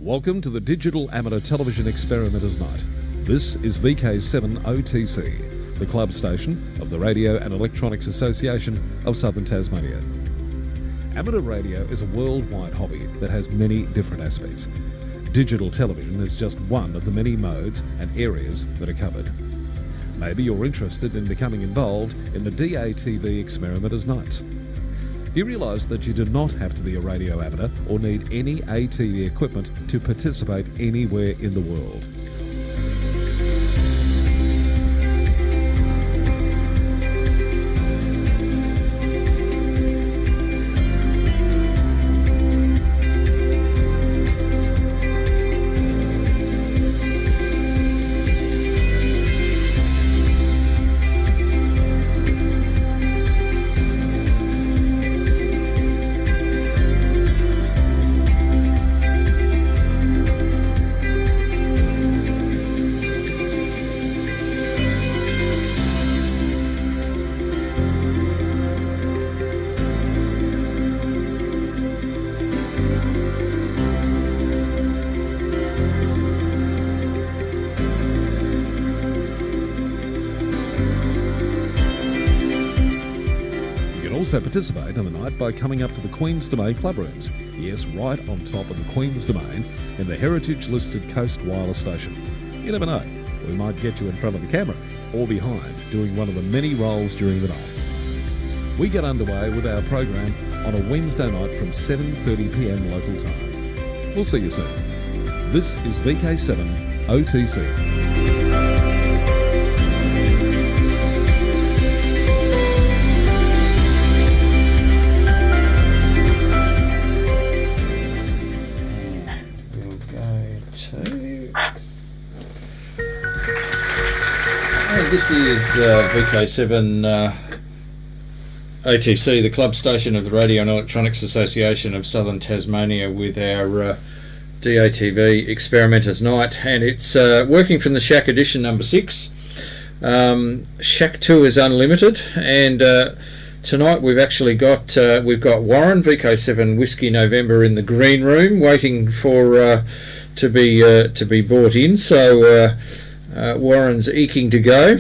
Welcome to the Digital Amateur Television Experimenter's Night. This is VK7OTC, the club station of the Radio and Electronics Association of Southern Tasmania. Amateur radio is a worldwide hobby that has many different aspects. Digital television is just one of the many modes and areas that are covered. Maybe you're interested in becoming involved in the DATV Experimenter's Nights. You realise that you do not have to be a radio amateur or need any ATV equipment to participate anywhere in the world. Also participate on the night by coming up to the Queen's Domain club rooms. Yes, right on top of the Queen's Domain in the heritage-listed Coast Wireless Station. You never know, we might get you in front of the camera or behind doing one of the many roles during the night. We get underway with our program on a Wednesday night from 7:30pm local time. We'll see you soon. This is VK7 OTC. This is VK7 OTC, the club station of the Radio and Electronics Association of Southern Tasmania, with our DATV Experimenter's Night, and it's working from the Shack edition number 6. Shack Tours Unlimited, and tonight we've actually got Warren VK7 Whiskey November in the green room, waiting for to be brought in. So. Warren's eking to go,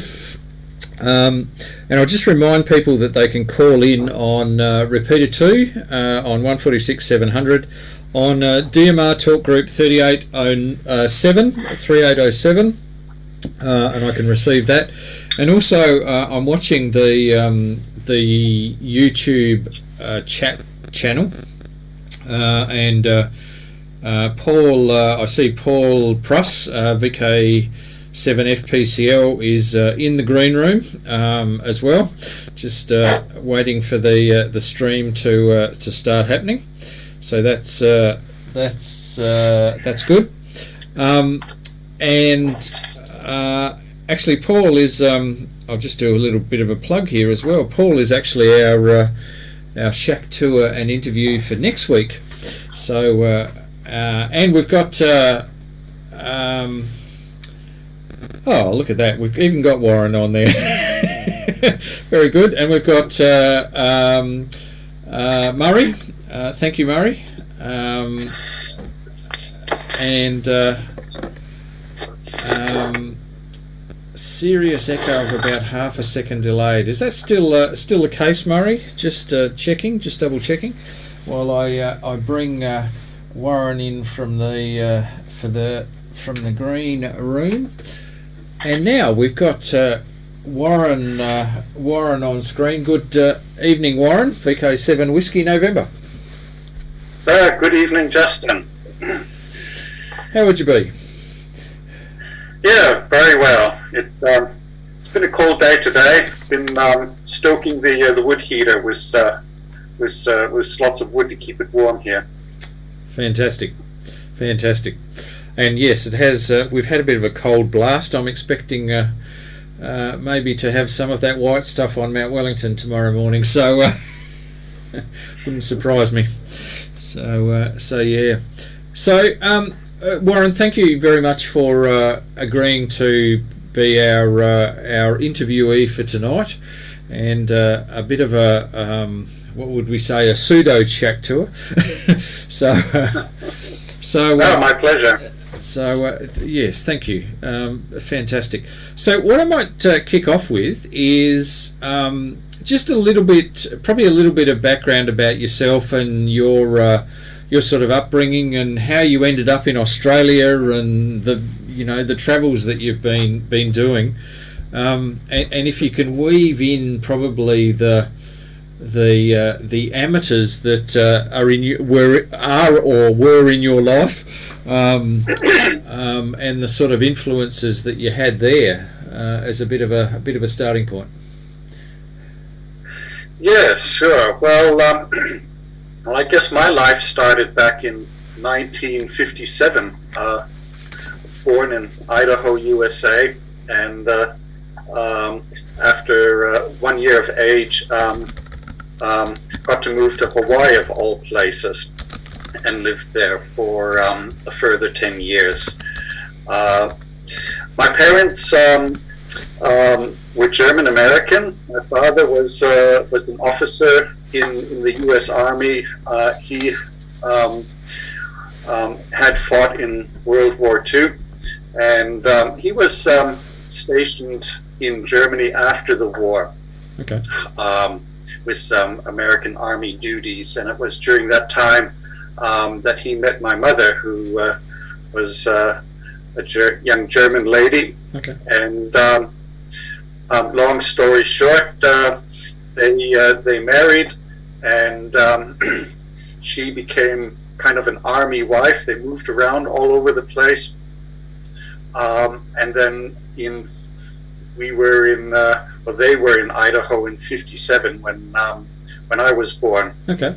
and I'll just remind people that they can call in on repeater 2 on 146 700 on DMR Talk Group 3807, and I can receive that. And also I'm watching the YouTube chat channel, and Paul, I see Paul Pruss, VK7FPCL, is in the green room as well, just waiting for the stream to start happening. So that's good. And actually, Paul is. I'll just do a little bit of a plug here as well. Paul is actually our Shack tour and interview for next week. So and we've got. Oh, look at that. We've even got Warren on there. Very good. And we've got Murray. Thank you, Murray. Serious echo of about half a second delayed. Is that still the case, Murray? Just checking, just double checking, while I bring Warren in from the green room. And now we've got Warren on screen. Good evening, Warren. VK7 Whiskey November. Good evening, Justin. How would you be? Yeah, very well. It's been a cold day today. Been stoking the wood heater with lots of wood to keep it warm here. Fantastic. And yes, it has. We've had a bit of a cold blast. I'm expecting maybe to have some of that white stuff on Mount Wellington tomorrow morning. So wouldn't surprise me. So yeah. So Warren, thank you very much for agreeing to be our interviewee for tonight, and a bit of a what would we say, a pseudo shack tour. So So, my pleasure. So, yes, thank you. Fantastic. So, what I might kick off with is just a little bit of background about yourself and your sort of upbringing and how you ended up in Australia and the travels that you've been doing. And if you can weave in probably the amateurs that were in your life, and the sort of influences that you had there as a bit of a starting point. Yeah, sure. Well, I guess my life started back in 1957. Born in Idaho, USA, and after 1 year of age, got to move to Hawaii of all places, and lived there for a further 10 years. My parents were German American. My father was an officer in the U.S. Army. He had fought in World War II, and he was stationed in Germany after the war. Okay. With some American Army duties, and it was during that time that he met my mother, who was a young German lady. Okay. And long story short, they married, and she became kind of an army wife. They moved around all over the place, and then they were in Idaho in '57 when I was born. Okay.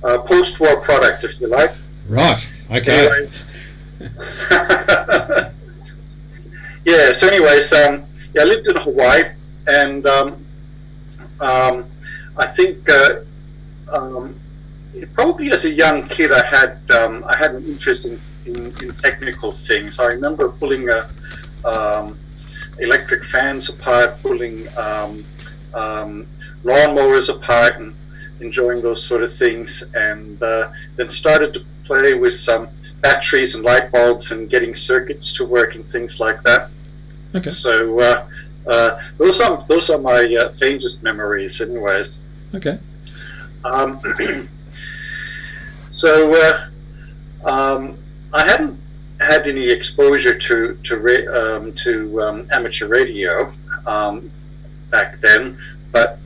Post-war product, if you like. Right. Okay. Anyway. Yeah. So, anyways, I lived in Hawaii, and I think probably as a young kid, I had an interest in technical things. I remember pulling electric fans apart, pulling lawnmowers apart, and enjoying those sort of things, and then started to play with some batteries and light bulbs and getting circuits to work and things like that. Okay. So those are my faintest memories, anyways. Okay. I hadn't had any exposure to amateur radio back then, but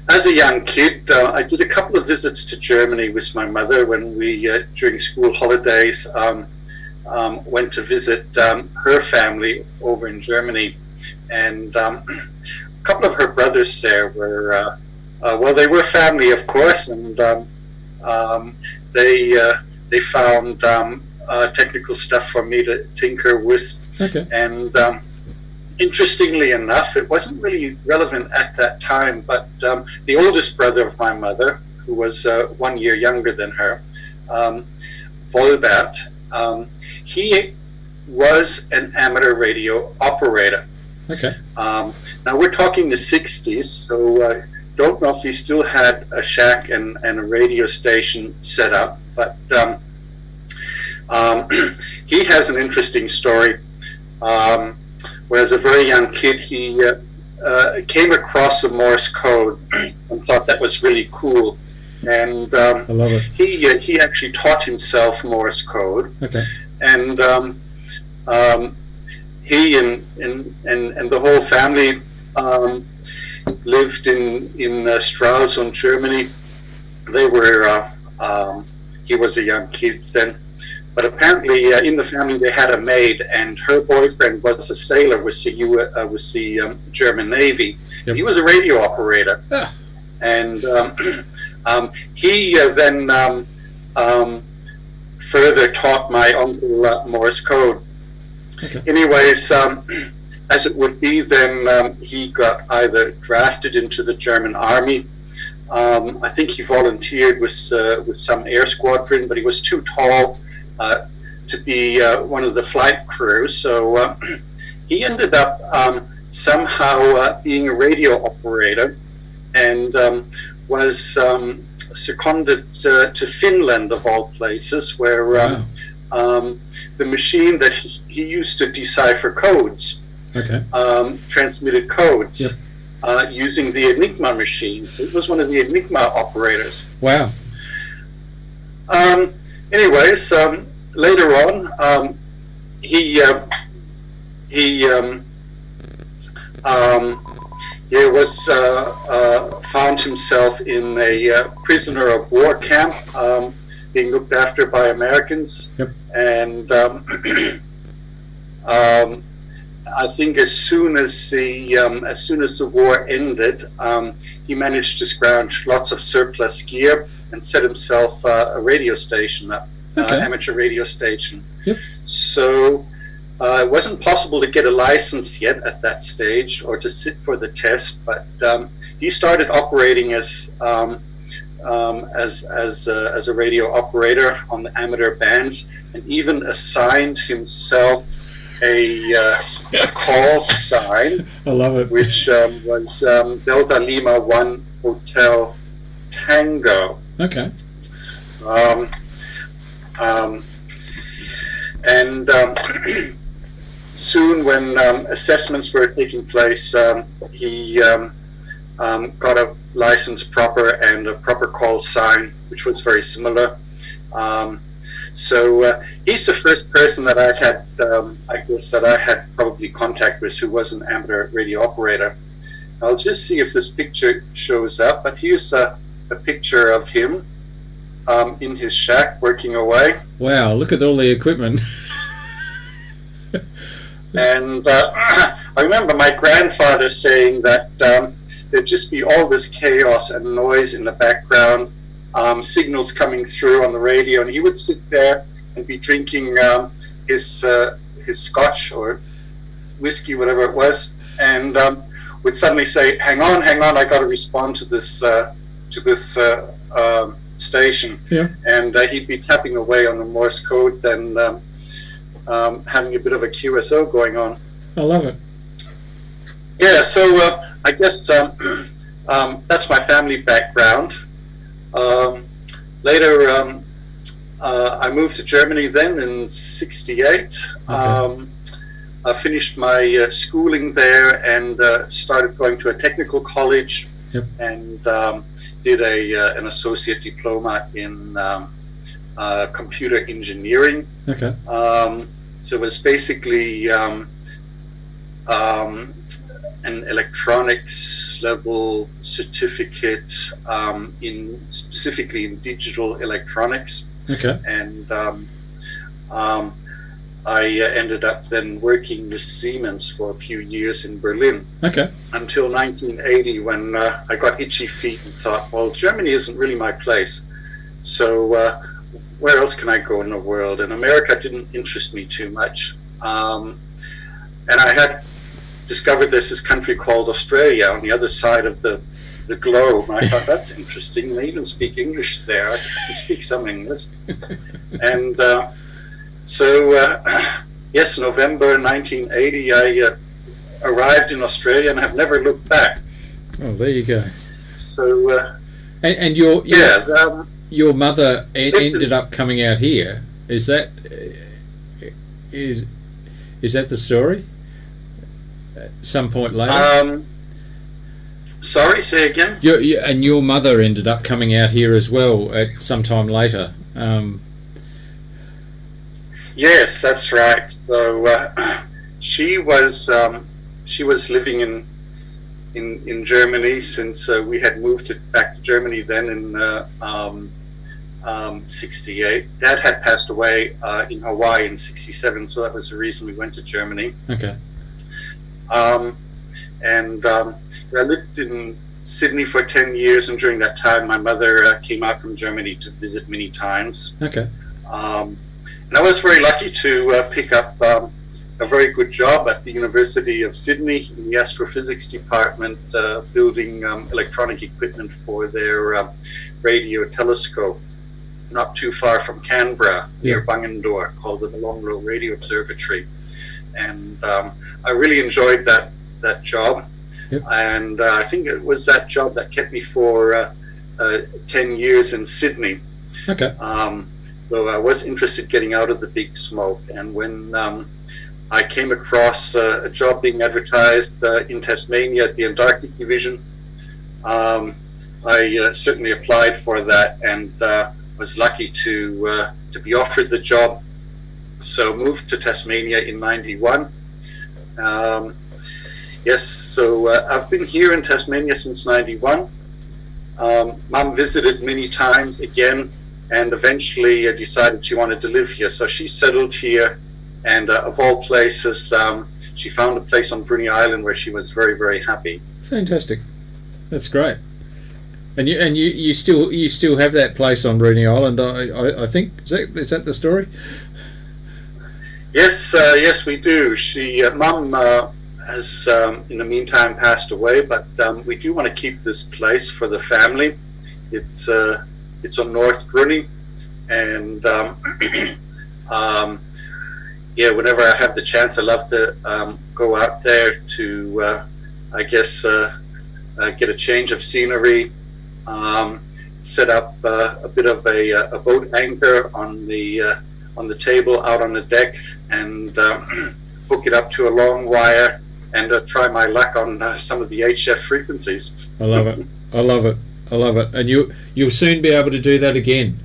as a young kid, I did a couple of visits to Germany with my mother when we, during school holidays, went to visit her family over in Germany, and a couple of her brothers there were, they were family, of course, and they found technical stuff for me to tinker with. Okay. And interestingly enough, it wasn't really relevant at that time, but the oldest brother of my mother, who was 1 year younger than her, Volbert, he was an amateur radio operator. Okay. Now we're talking the 60s, so don't know if he still had a shack and a radio station set up, but he has an interesting story. Where as a very young kid, he came across a Morse code and thought that was really cool. And I love it. He actually taught himself Morse code. Okay. And he and the whole family lived in Stralsund, Germany. They were he was a young kid then. But apparently, in the family, they had a maid, and her boyfriend was a sailor with the German Navy. Yep. He was a radio operator, and he then further taught my uncle Morse code. Okay. Anyways, as it would be, then he got either drafted into the German Army. I think he volunteered with some air squadron, but he was too tall to be one of the flight crew, so he ended up somehow being a radio operator, and was seconded to Finland, of all places, where the machine that he used to decipher codes transmitted codes using the Enigma machine. So it was one of the Enigma operators. Wow. Anyways, later on, he found himself in a prisoner of war camp, being looked after by Americans, and I think as soon as the war ended, he managed to scrounge lots of surplus gear and set himself a radio station up, amateur radio station. So it wasn't possible to get a license yet at that stage, or to sit for the test. But he started operating as a radio operator on the amateur bands, and even assigned himself a call sign. I love it. Which was Delta Lima 1 Hotel Tango. Okay. Soon, when assessments were taking place, he got a license proper and a proper call sign, which was very similar. So he's the first person that I had, I guess, that I had probably contact with who was an amateur radio operator. I'll just see if this picture shows up, but here's a picture of him in his shack working away. Wow, look at all the equipment. And I remember my grandfather saying that there'd just be all this chaos and noise in the background, signals coming through on the radio, and he would sit there and be drinking his scotch or whiskey, whatever it was, and would suddenly say, "Hang on, I got to respond to this station." And he'd be tapping away on the Morse code, then having a bit of a QSO going on. I love it. Yeah, so I guess that's my family background. Later, I moved to Germany then in '68. I finished my schooling there and started going to a technical college, and did an associate diploma in computer engineering. So it was basically an electronics level certificate specifically in digital electronics. And I ended up then working with Siemens for a few years in Berlin. Until 1980, when I got itchy feet and thought, well, Germany isn't really my place. So where else can I go in the world? And America didn't interest me too much. And I had discovered there's this country called Australia on the other side of the globe. And I thought, that's interesting. They even speak English there. I can speak some English. And so, yes, November 1980, I arrived in Australia and have never looked back. Oh, there you go. So, and your mother ended up coming out here. Is that the story? At some point later. Sorry, say again. And your mother ended up coming out here as well at some time later. Yes, that's right. So she was living in Germany since we had moved back to Germany then in '68. Dad had passed away in Hawaii in '67, so that was the reason we went to Germany. I lived in Sydney for 10 years, and during that time my mother came out from Germany to visit many times. And I was very lucky to pick up a very good job at the University of Sydney in the astrophysics department, building electronic equipment for their radio telescope, not too far from Canberra, near Bungendore, called the Molongolo Radio Observatory. And I really enjoyed that job. And I think it was that job that kept me for 10 years in Sydney. Okay. So I was interested in getting out of the big smoke. And when I came across a job being advertised in Tasmania at the Antarctic Division, I certainly applied for that and was lucky to be offered the job. So moved to Tasmania in '91. Yes, so I've been here in Tasmania since '91. Mum visited many times again, and eventually decided she wanted to live here. So she settled here, and of all places, she found a place on Bruny Island where she was very, very happy. Fantastic. That's great. And you still have that place on Bruny Island, I think. Is that the story? Yes, yes, we do. Mum has in the meantime passed away, but we do want to keep this place for the family. It's on North Bruny, and yeah, whenever I have the chance, I love to go out there to, I guess, get a change of scenery, set up a bit of a boat anchor on the table out on the deck, and hook it up to a long wire and try my luck on some of the HF frequencies. I love it. I love it. I love it. And you'll soon be able to do that again.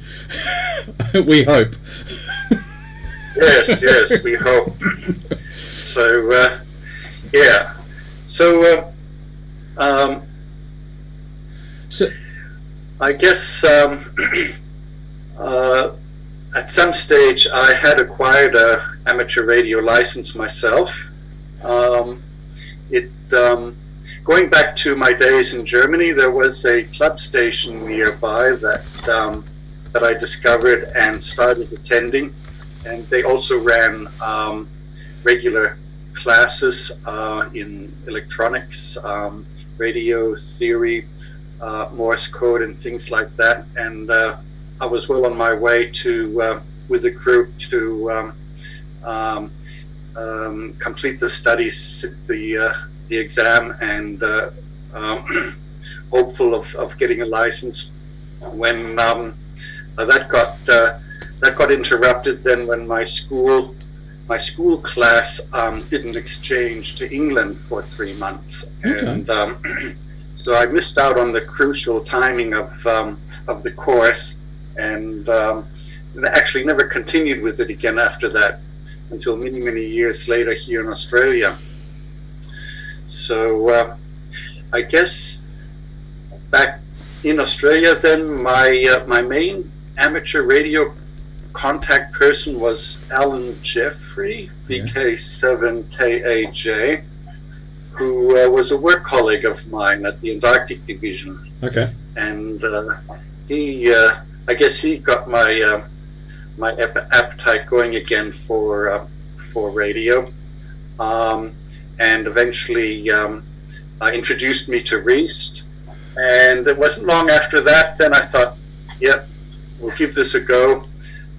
We hope. Yes, we hope. So, yeah. So, I guess at some stage I had acquired an amateur radio license myself. Going back to my days in Germany, there was a club station nearby that I discovered and started attending, and they also ran regular classes in electronics, radio theory, Morse code, and things like that. And I was well on my way to, with the group, to complete the studies, the exam, and hopeful of getting a license. When that got interrupted, then when my school class did an exchange to England for 3 months, okay. And so I missed out on the crucial timing of the course, and actually never continued with it again after that until many years later here in Australia. So I guess back in Australia then, my main amateur radio contact person was Alan VK7KAJ, who was a work colleague of mine at the Antarctic Division. Okay. And he, I guess he got my my appetite going again for radio, and eventually introduced me to Reist. And it wasn't long after that, then I thought, yep, we'll give this a go.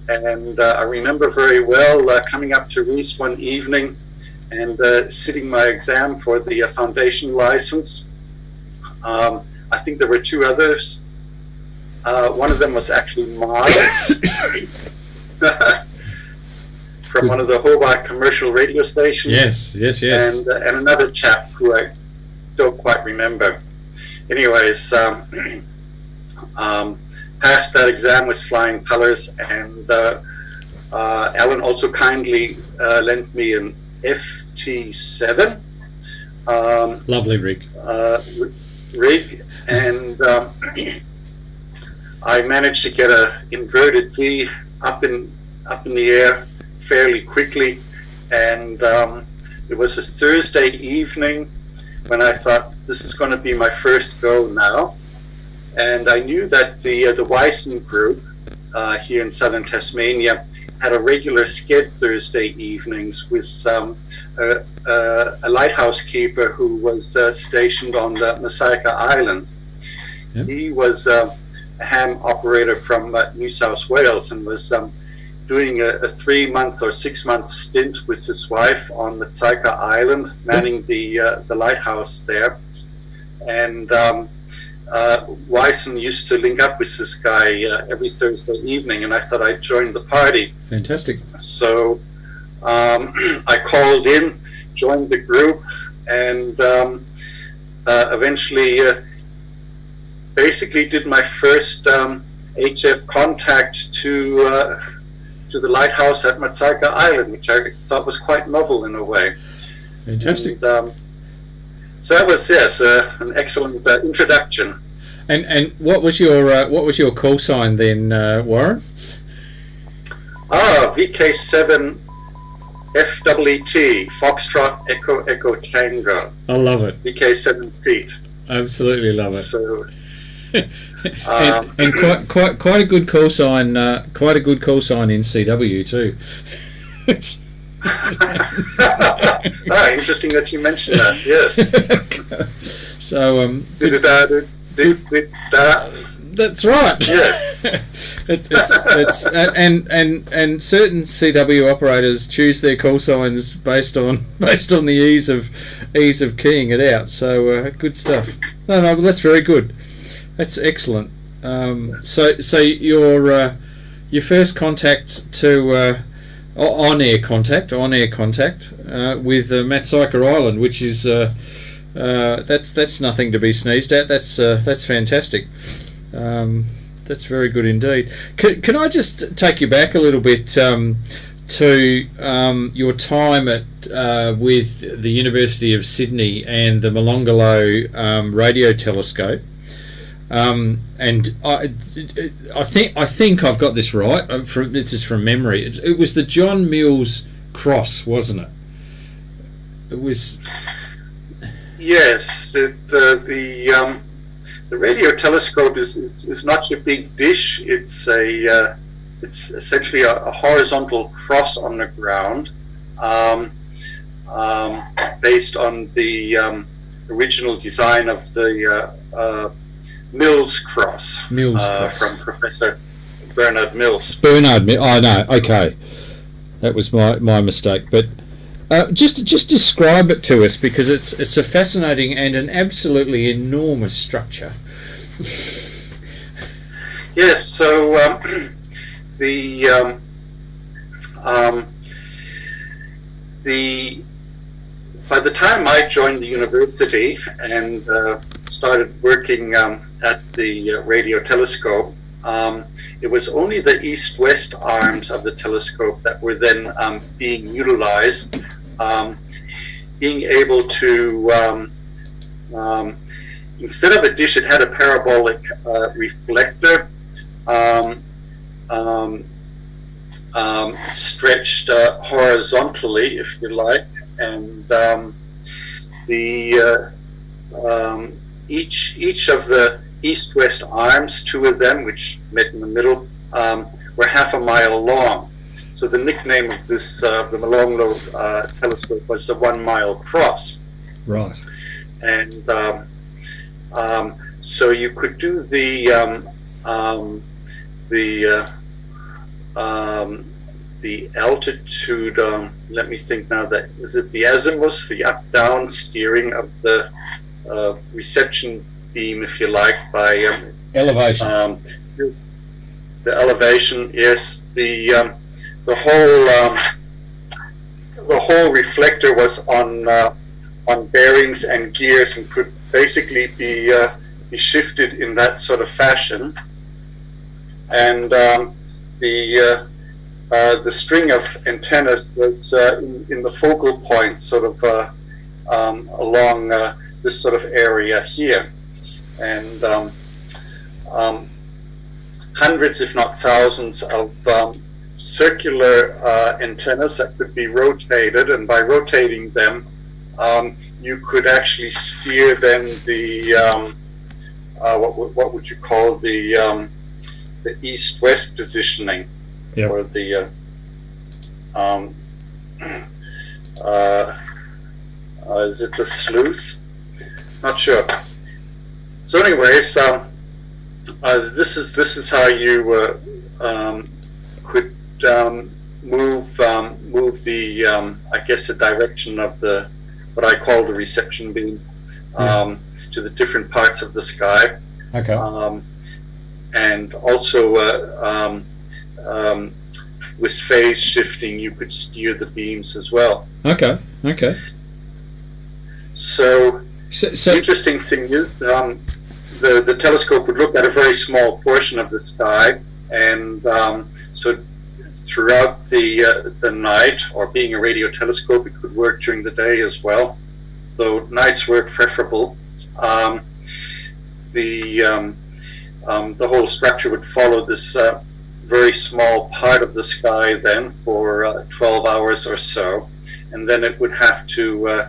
And I remember very well coming up to Reist one evening and sitting my exam for the foundation license. I think there were two others. One of them was actually Miles from one of the Hobart commercial radio stations. Yes. And another chap who I don't quite remember. Anyways, passed that exam with flying colors, and Alan also kindly lent me an FT7. Lovely rig. And I managed to get a inverted V up in the air fairly quickly, and it was a Thursday evening when I thought, this is going to be my first go now. And I knew that the Wyson group here in southern Tasmania had a regular sked Thursday evenings with a lighthouse keeper who was stationed on the Mawson Island. Yep. He was a ham operator from New South Wales and was doing a 3-month or 6-month stint with his wife on Mawson Island, manning the lighthouse there. And Wyson used to link up with this guy every Thursday evening, and I thought I'd join the party. Fantastic. So I called in, joined the group, and eventually basically did my first HF contact to the lighthouse at Mawson Island, which I thought was quite novel in a way. Fantastic. And, so that was, yes, an excellent introduction. And what was your call sign then, Warren? VK7FWT, Foxtrot Echo Echo Tango. I love it. VK7 feet. Absolutely love it. So, and quite a good call sign. Quite a good call sign in CW too. Interesting that you mentioned that. Yes. So that's right. Yes. it's and certain CW operators choose their call signs based on the ease of keying it out. So good stuff. No, that's very good. That's excellent. So your first contact to on-air contact with Mawson Island, which is that's nothing to be sneezed at. That's fantastic. That's very good indeed. Can I just take you back a little bit to your time at with the University of Sydney and the Molongolo Radio Telescope? And I think I've got this right. This is from memory. It was the John Mills Cross, wasn't it? It was. Yes, the radio telescope is not your big dish. It's essentially a horizontal cross on the ground, based on the original design of the Mills Cross, from Professor Bernard Mills. Oh no, okay, that was my mistake. But just describe it to us, because it's a fascinating and an absolutely enormous structure. Yes, so by the time I joined the university and started working at the radio telescope, it was only the east-west arms of the telescope that were then being utilized, being able to, instead of a dish, it had a parabolic reflector, stretched horizontally, if you like, and each of the east-west arms, two of them, which met in the middle, were half a mile long. So the nickname of this, the Molongolo telescope, was the 1 mile cross. Right. And so you could do the altitude. Let me think now. That is it. The azimuth, the up-down steering of the reception beam, if you like, by elevation. The elevation, yes. The whole reflector was on bearings and gears, and could basically be shifted in that sort of fashion. And the string of antennas was in the focal point, sort of along this sort of area here, and hundreds, if not thousands, of circular antennas that could be rotated, and by rotating them, you could actually steer then the what would you call the east-west positioning, yep. Or the is it the sleuth? Not sure. So, anyways, this is how you could move the I guess the direction of the what I call the reception beam to the different parts of the sky. Okay. And also with phase shifting, you could steer the beams as well. Okay. So the interesting thing is the telescope would look at a very small portion of the sky, and so throughout the night, or being a radio telescope, it could work during the day as well, though nights were preferable. The whole structure would follow this very small part of the sky then for 12 hours or so, and then it would have to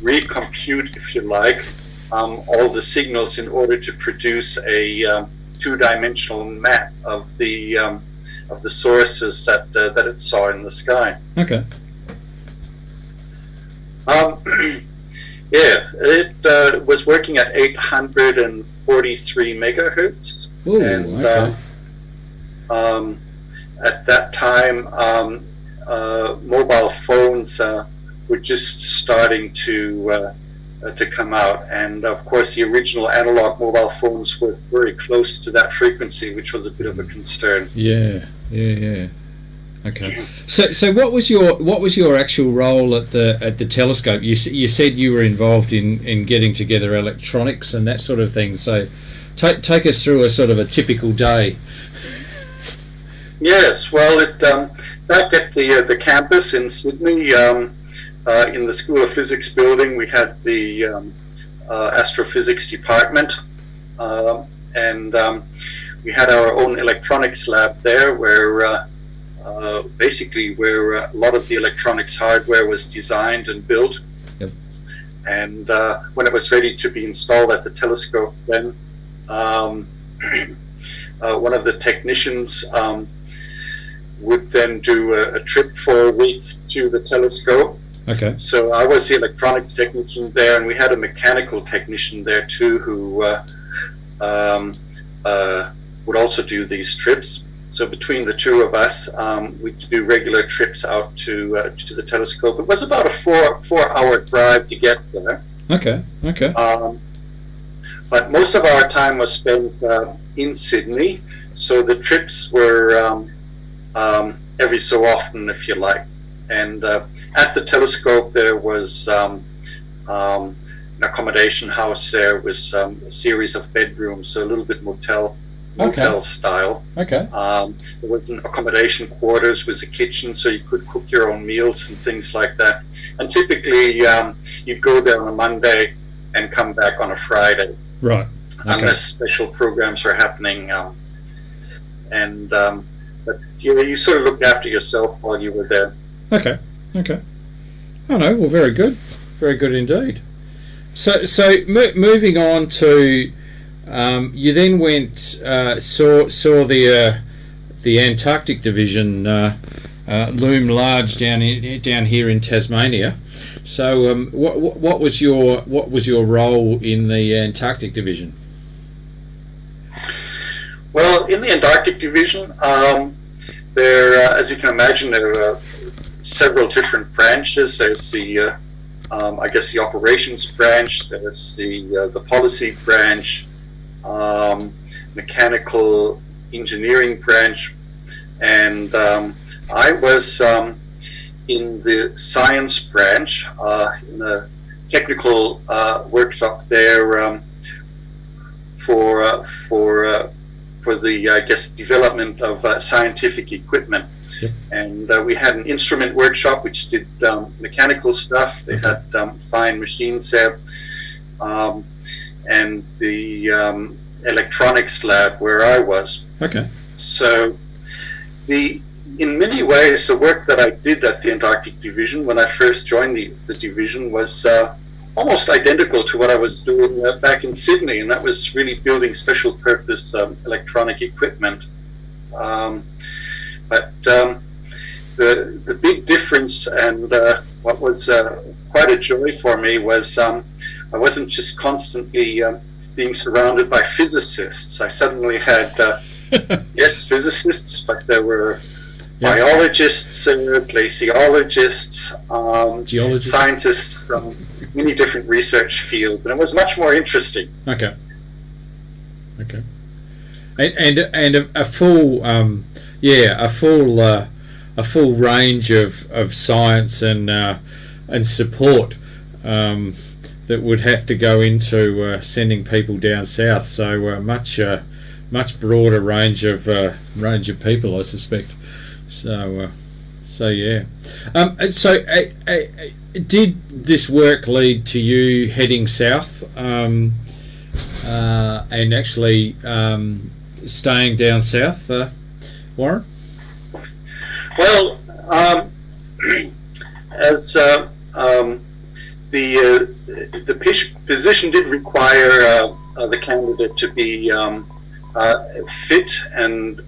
recompute, if you like, all the signals in order to produce a two-dimensional map of the sources that it saw in the sky. Okay. Yeah, it was working at 843 megahertz. Ooh, and okay. At that time, mobile phones were just starting to come out, and of course the original analog mobile phones were very close to that frequency, which was a bit of a concern. Yeah. Okay. So what was your actual role at the telescope? You said you were involved in getting together electronics and that sort of thing. So take us through a sort of a typical day. Yes, well, back at the campus in Sydney, in the School of Physics building, we had the astrophysics department, and we had our own electronics lab there, where basically where a lot of the electronics hardware was designed and built. Yep. And when it was ready to be installed at the telescope, then one of the technicians would then do a trip for a week to the telescope. Okay. So I was the electronic technician there, and we had a mechanical technician there too, who would also do these trips. So between the two of us, we'd do regular trips out to the telescope. It was about a four-hour drive to get there. Okay. But most of our time was spent in Sydney, so the trips were every so often, if you like. And at the telescope, there was an accommodation house there with a series of bedrooms, so a little bit motel style. Okay. There was an accommodation quarters with a kitchen, so you could cook your own meals and things like that. And typically, you'd go there on a Monday and come back on a Friday. Right. Okay. Unless special programs are happening. But you sort of looked after yourself while you were there. Okay. Oh no, well, very good indeed. So moving on to, you then went saw the Antarctic Division loom large down here in Tasmania. So what was your role in the Antarctic Division? Well, in the Antarctic Division, there, as you can imagine, there are several different branches. There's the, I guess, the operations branch. There's the policy branch, mechanical engineering branch, and I was in the science branch, in a technical workshop there for the, I guess, development of scientific equipment. Yep. And we had an instrument workshop which did mechanical stuff. They had fine machines there, and the electronics lab where I was. Okay. So in many ways, the work that I did at the Antarctic Division when I first joined the division was almost identical to what I was doing back in Sydney, and that was really building special purpose electronic equipment. But the big difference, and what was quite a joy for me, was I wasn't just constantly being surrounded by physicists. I suddenly had, yes, physicists, but there were biologists, glaciologists, geologists, scientists from many different research fields, and it was much more interesting. Okay. Okay. And a full a full range of science and support that would have to go into sending people down south. So much broader range of people, I suspect. So yeah. So did this work lead to you heading south and actually staying down south, Warren? Well, as the position did require the candidate to be fit and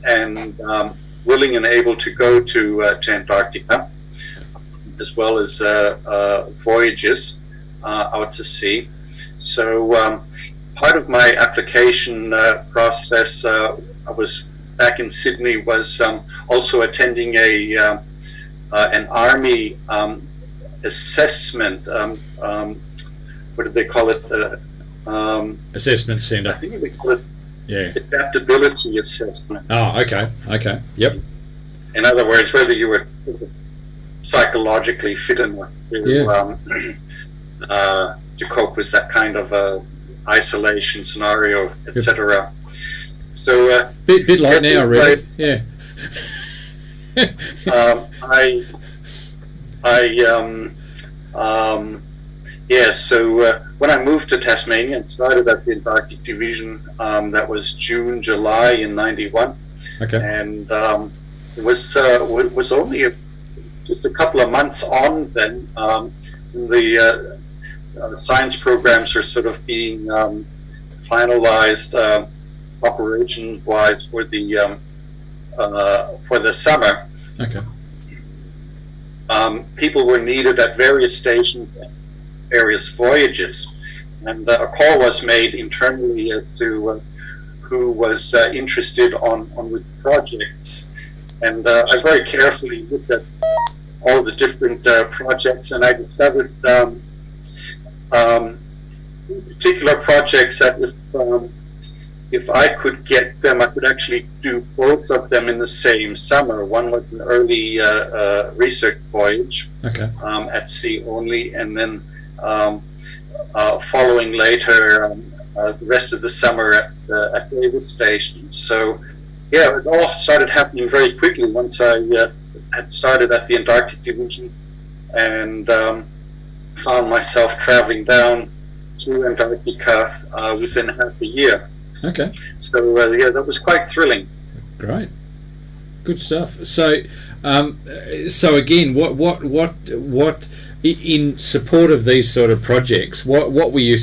willing and able to go to Antarctica, as well as voyages out to sea. So part of my application process, I was back in Sydney, was also attending an Army assessment. What do they call it? Assessment centre. I think they call it adaptability assessment. Oh, okay. Yep. In other words, whether you were psychologically fit enough to cope with that kind of isolation scenario, etc. So bit late now, really. Yeah. So when I moved to Tasmania and started at the Antarctic Division, that was June, July in '91. Okay. And it was only just a couple of months on then. The science programs are sort of being finalized operation-wise for the summer. Okay. People were needed at various stations, various voyages, and a call was made internally as to who was interested on which projects. And I very carefully looked at all the different projects, and I discovered particular projects that if I could get them, I could actually do both of them in the same summer. One was an early research voyage, at sea only, and then following later the rest of the summer at naval stations. So yeah, it all started happening very quickly once I had started at the Antarctic Division and found myself traveling down to Antarctica within half a year. Okay. So that was quite thrilling. Great, good stuff. So, so again, what in support of these sort of projects? What were you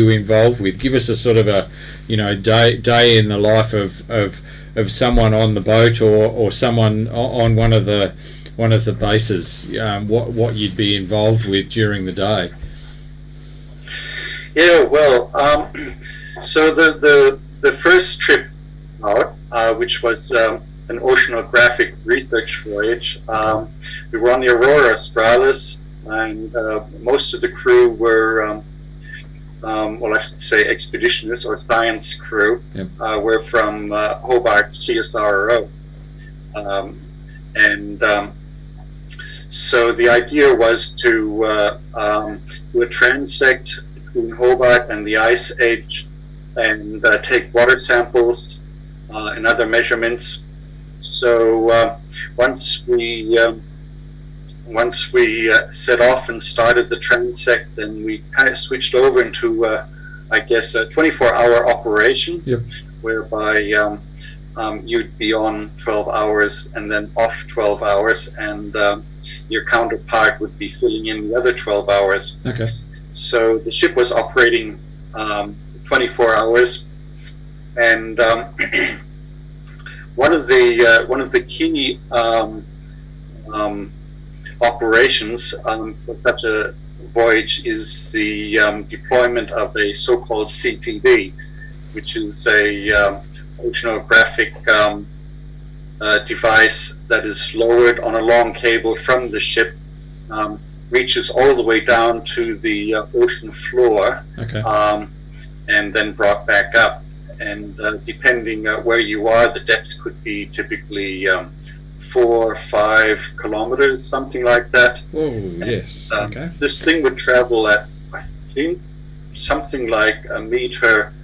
involved with? Give us a sort of a day in the life of someone on the boat or someone on one of the bases. What you'd be involved with during the day. Yeah, well. So the first trip out, which was an oceanographic research voyage, we were on the Aurora Australis, and most of the crew were, well, I should say expeditioners or science crew. Yep. Were from Hobart CSIRO. So the idea was to do a transect between Hobart and the ice edge, and take water samples and other measurements. So once we set off and started the transect, then we kind of switched over into I guess a 24-hour operation. Yep. Whereby you'd be on 12 hours and then off 12 hours, and your counterpart would be filling in the other 12 hours. Okay. So the ship was operating 24 hours, and one of the key operations for such a voyage is the deployment of a so-called CTV, which is a oceanographic device that is lowered on a long cable from the ship, reaches all the way down to the ocean floor. Okay. And then brought back up. and depending where you are, the depths could be typically 4 or 5 kilometers, something like that. Oh, yes. Okay. This thing would travel at, I think, something like a meter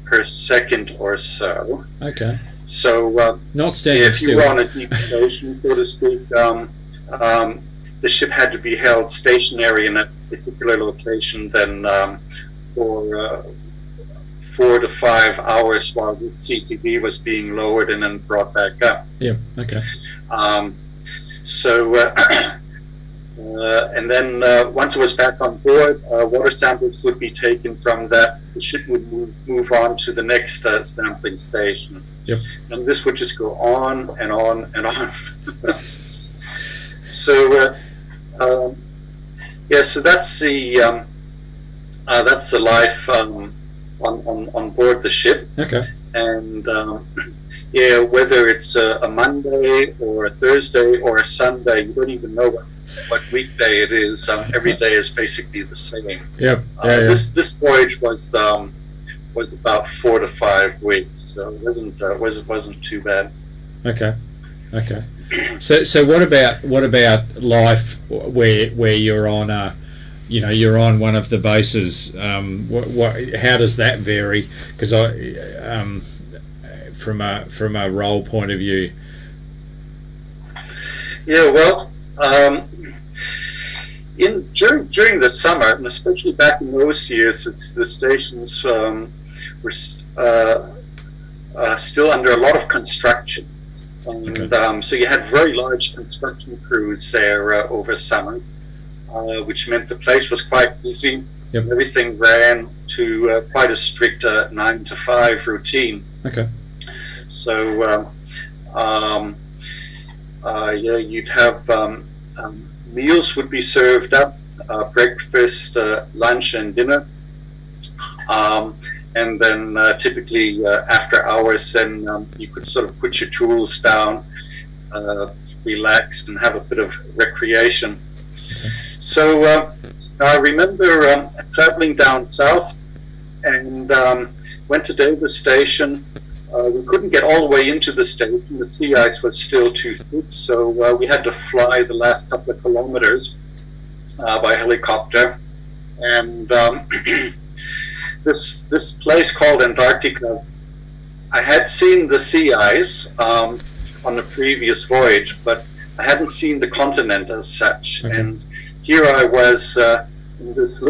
per second or so. Okay. So, not standing if you were on a deep ocean, so to speak, the ship had to be held stationary in a particular location then for 4 to 5 hours while the CTV was being lowered and then brought back up. Yeah. Okay. And then once it was back on board, water samples would be taken from that. The ship would move on to the next sampling station. Yep. And this would just go on and on and on. So, so that's the life on board the ship. Okay. And whether it's a Monday or a Thursday or a Sunday, you don't even know what weekday it is. Every day is basically the same. Yep. This voyage was about 4 to 5 weeks, so it wasn't too bad. Okay. So what about life where you're on you're on one of the bases? How does that vary? Because from a role point of view. Yeah, well, during the summer, and especially back in those years, the stations were still under a lot of construction, and so you had very large construction crews there over summer, which meant the place was quite busy. Yep. Everything ran to quite a strict 9 to 5 routine. Okay. So you'd have meals would be served up, breakfast, lunch, and dinner, and then typically after hours, then you could sort of put your tools down, relax, and have a bit of recreation. Okay. So I remember traveling down south and went to Davis Station. We couldn't get all the way into the station. The sea ice was still too thick, so we had to fly the last couple of kilometers by helicopter. And this place called Antarctica, I had seen the sea ice on the previous voyage, but I hadn't seen the continent as such. Okay. And here I was in this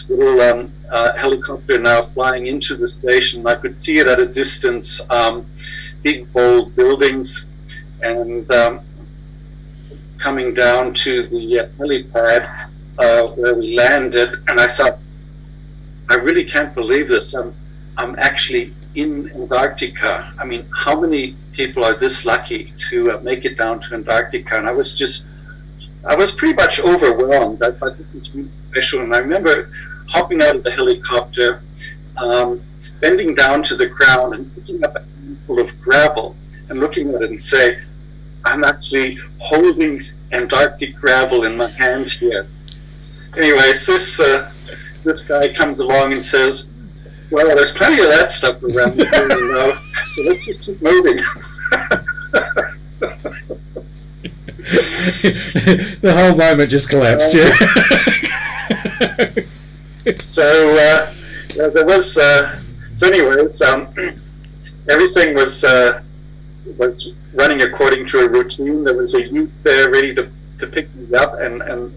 little helicopter now flying into the station. I could see it at a distance, big bold buildings, and coming down to the helipad where we landed, and I thought, I really can't believe this. I'm actually in Antarctica. I mean, how many people are this lucky to make it down to Antarctica? And I was pretty much overwhelmed. I thought this was really special, and I remember hopping out of the helicopter, bending down to the ground and picking up a handful of gravel and looking at it and say, I'm actually holding Antarctic gravel in my hands here. Anyways, this guy comes along and says, well, there's plenty of that stuff around here, so let's just keep moving. The whole moment just collapsed. So there was anyways, everything was running according to a routine. There was a youth there ready to pick me up and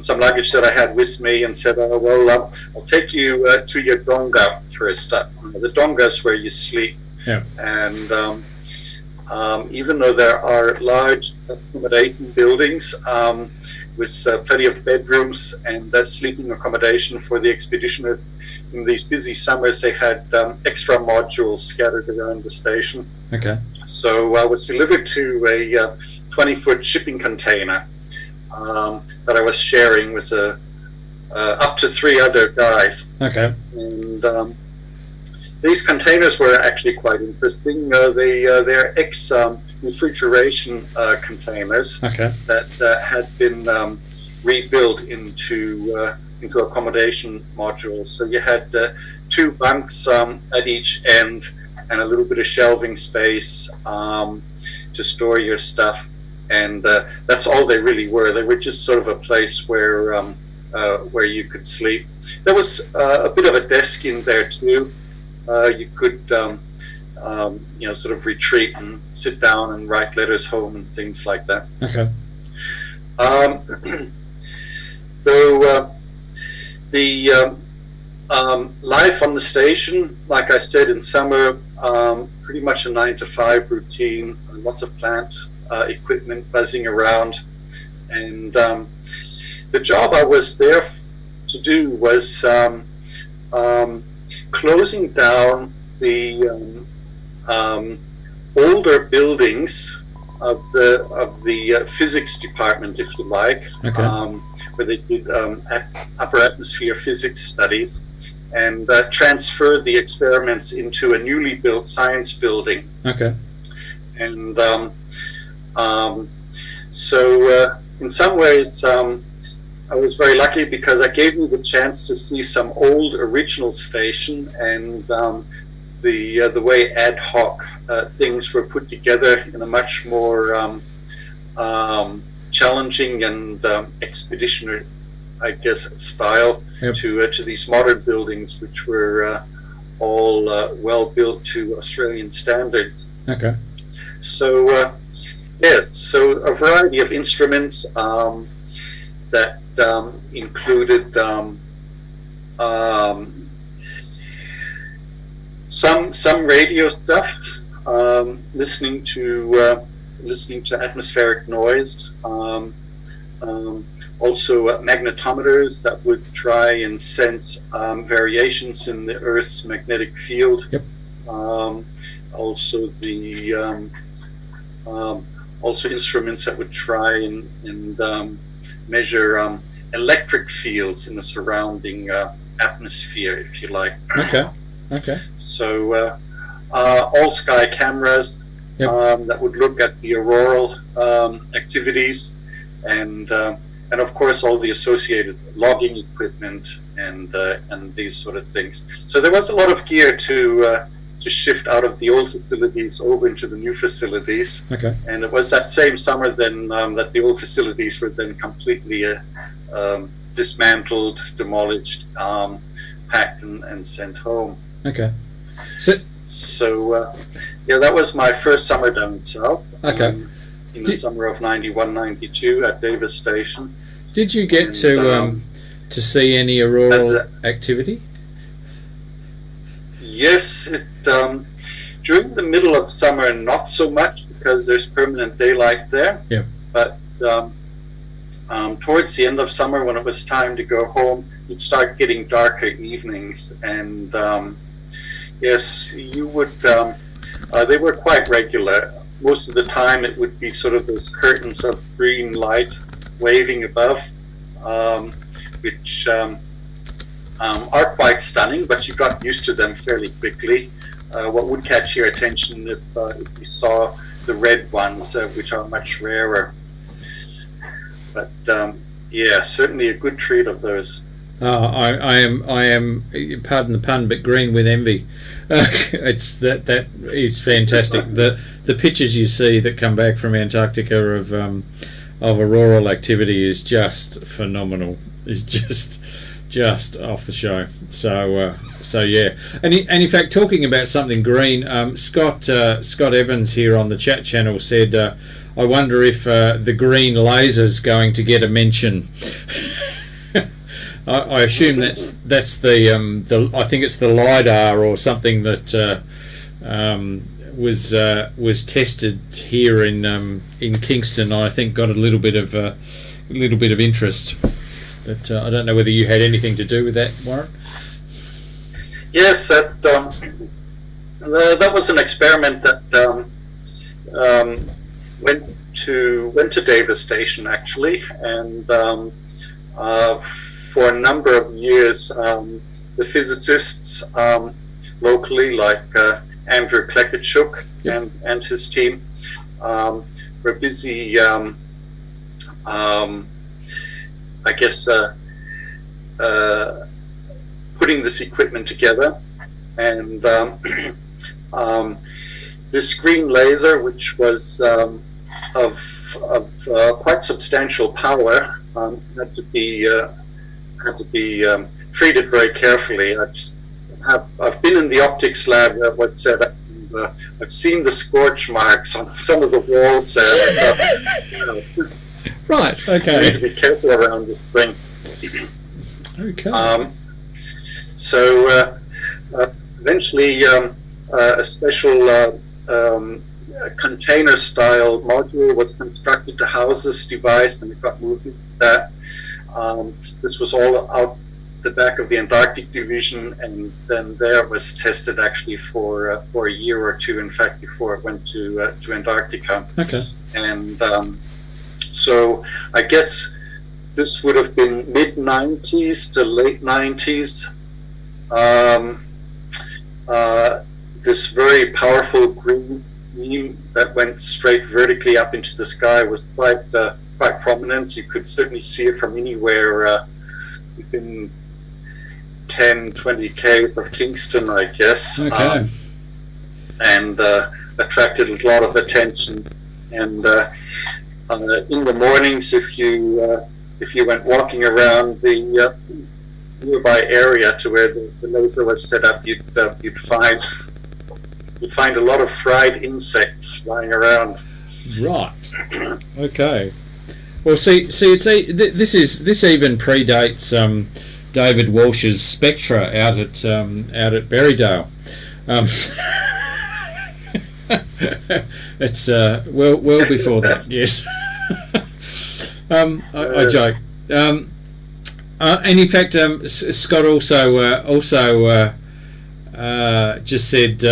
some luggage that I had with me, and said, oh well, I'll take you to your donga first. The donga is where you sleep. Yeah. And even though there are large accommodation buildings with plenty of bedrooms and sleeping accommodation for the expeditioners, in these busy summers they had extra modules scattered around the station. Okay. So I was delivered to a 20-foot shipping container that I was sharing with up to 3 other guys. Okay. And these containers were actually quite interesting. They're ex-refrigeration containers. Okay. That had been rebuilt into accommodation modules. So you had 2 bunks at each end, and a little bit of shelving space to store your stuff. And that's all they really were. They were just sort of a place where you could sleep. There was a bit of a desk in there too. You could sort of retreat and sit down and write letters home and things like that. Okay. So the life on the station, like I said, in summer, pretty much a 9-to-5 routine, lots of plant equipment buzzing around. And the job I was there to do was closing down the older buildings of the physics department, if you like, okay. Where they did upper atmosphere physics studies, and transfer the experiments into a newly built science building. Okay. And so in some ways I was very lucky, because it gave me the chance to see some old original station, and the way ad hoc things were put together in a much more challenging and expeditionary, I guess, style. Yep. to these modern buildings, which were all well built to Australian standards. Okay. So yes, so a variety of instruments that included some radio stuff, listening to atmospheric noise. Also magnetometers that would try and sense variations in the Earth's magnetic field. Yep. Also instruments that would try and measure electric fields in the surrounding atmosphere, if you like. Okay. Okay. So all sky cameras. Yep. That would look at the auroral activities, and of course all the associated logging equipment and these sort of things. So there was a lot of gear to shift out of the old facilities over into the new facilities. Okay. And it was that same summer then that the old facilities were then completely dismantled, demolished, packed and sent home. Okay. So yeah, that was my first summer down south. Okay. In the summer of 91, 92 at Davis Station. Did you get to see any auroral activity? Yes, during the middle of summer, not so much, because there's permanent daylight there. Yeah. But towards the end of summer, when it was time to go home, you'd start getting darker evenings, and yes, you would. They were quite regular. Most of the time, it would be sort of those curtains of green light waving above, which are quite stunning, but you got used to them fairly quickly. What would catch your attention if you saw the red ones, which are much rarer. But yeah, certainly a good treat of those. I am, pardon the pun, but green with envy. It's that is fantastic. The pictures you see that come back from Antarctica of auroral activity is just phenomenal. It's just off the show. So yeah, and in fact, talking about something green, Scott Evans here on the chat channel said, I wonder if the green laser's going to get a mention. I assume that's the I think it's the LiDAR or something that was tested here in Kingston. I think got a little bit of interest, but I don't know whether you had anything to do with that, Warren. Yes, that was an experiment that went to Davis Station actually, and for a number of years, the physicists locally, like Andrew Klekachuk and his team, were busy, I guess, putting this equipment together, and this green laser, which was of quite substantial power, had to be treated very carefully. I've been in the optics lab where it's set up, and I've seen the scorch marks on some of the walls there. Right. You need to Okay. be careful around this thing. Okay. So eventually, a special container-style module was constructed to house this device, and it got moved into that. This was all out the back of the Antarctic Division, and then there it was tested actually for a year or two, in fact, before it went to Antarctica. Okay. And so I guess this would have been mid-90s to late 90s. This very powerful green beam that went straight vertically up into the sky was quite prominent. You could certainly see it from anywhere within 10-20 km of Kingston, I guess. Okay. And attracted a lot of attention. And in the mornings, if you went walking around the nearby area to where the laser was set up, you'd find a lot of fried insects flying around. Right. Okay. Well, see, this even predates David Walsh's Spectra out at Berrydale. It's well before that. Yes. I joke. And in fact, Scott also just said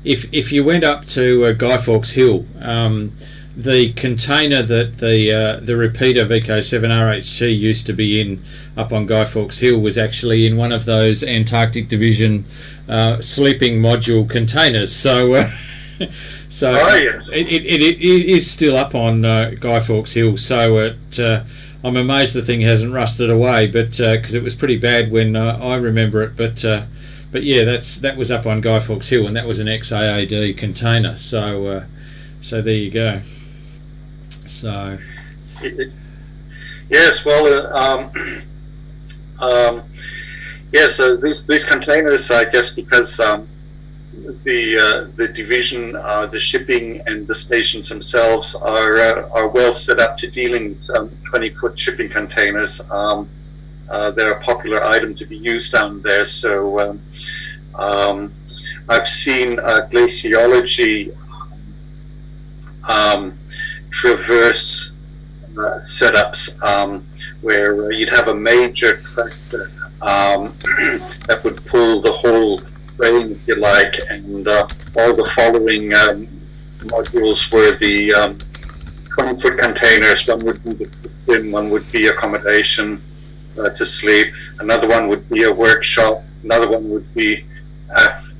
if you went up to Guy Fawkes Hill, the container that the repeater VK7RHT used to be in up on Guy Fawkes Hill was actually in one of those Antarctic Division sleeping module containers. So it is still up on Guy Fawkes Hill. So I'm amazed the thing hasn't rusted away, but because it was pretty bad when I remember it. But yeah, that was up on Guy Fawkes Hill, and that was an XAAD container. So there you go. So yes, well, yeah. So these containers, I guess, because the division, the shipping, and the stations themselves are well set up to dealing with 20-foot shipping containers. They're a popular item to be used down there. So I've seen glaciology traverse setups where you'd have a major tractor that would pull the whole frame, if you like, and all the following modules were the 20-foot containers. One would be the kitchen, one would be accommodation to sleep, another one would be a workshop, another one would be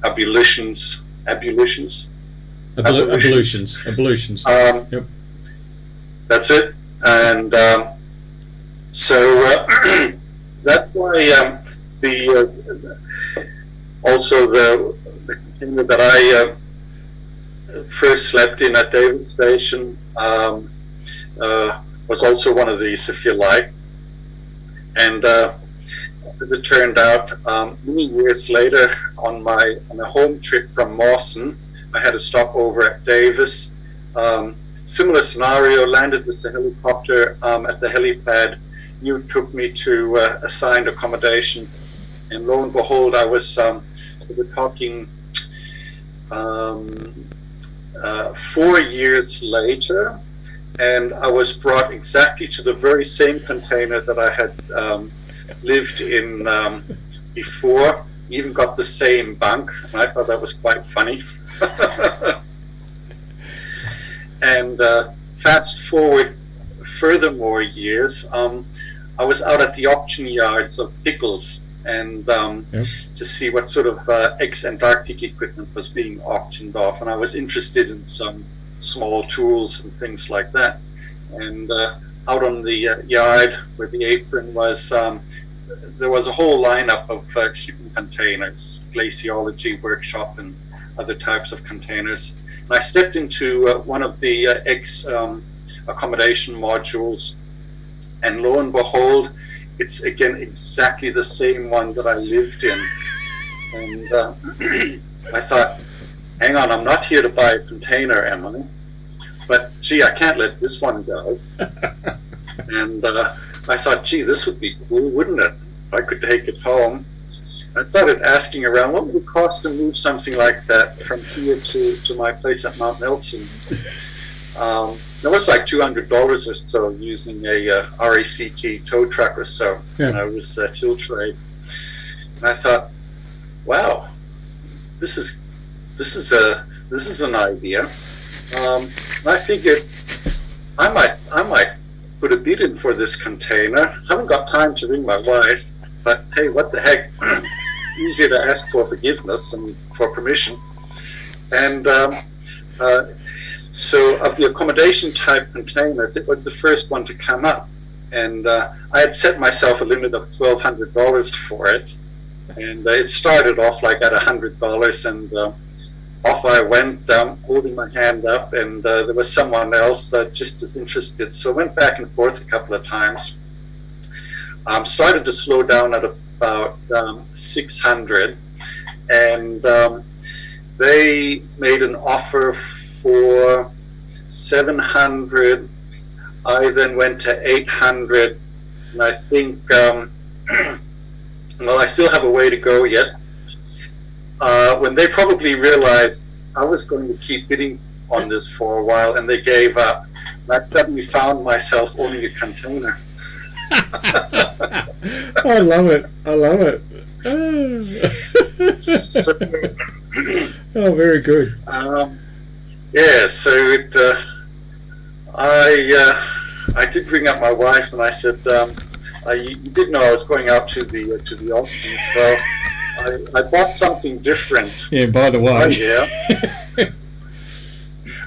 ablutions. Ablutions. Yep. That's it. And so that's why also the container that I first slept in at David Station was also one of these, if you like. And as it turned out, many years later, on a home trip from Mawson, I had a stopover at Davis. Similar scenario, landed with the helicopter at the helipad. You took me to assigned accommodation, and lo and behold, I was, so we're talking 4 years later, and I was brought exactly to the very same container that I had lived in before. Even got the same bunk, and I thought that was quite funny. And fast forward furthermore years, I was out at the auction yards of Pickles and to see what sort of ex-Antarctic equipment was being auctioned off, and I was interested in some small tools and things like that. And out on the yard where the apron was, there was a whole lineup of shipping containers, glaciology workshop and other types of containers. And I stepped into one of the accommodation modules, and lo and behold, it's again exactly the same one that I lived in. And I thought, hang on, I'm not here to buy a container, Emily, but gee, I can't let this one go. And I thought, gee, this would be cool, wouldn't it, if I could take it home? I started asking around, what would it cost to move something like that from here to my place at Mount Nelson? It was like $200 or so using a RACT tow truck or so. Yeah. It was tilt trade. And I thought, wow, this is an idea. And I figured I might put a bid in for this container. Haven't got time to ring my wife, but hey, what the heck? Easier to ask for forgiveness and for permission. And so of the accommodation type container, it was the first one to come up. And I had set myself a limit of $1,200 for it. And it started off like at $100, and off I went, holding my hand up, and there was someone else just as interested. So I went back and forth a couple of times. Started to slow down at about 600, and they made an offer for 700. I then went to 800, and I think, well, I still have a way to go yet. When they probably realized I was going to keep bidding on this for a while, and they gave up, and I suddenly found myself owning a container. I love it. Oh, very good. Yeah, so I did bring up my wife, and I said, you did know I was going out to the auction, so I bought something different. Yeah, by the way. Oh, yeah.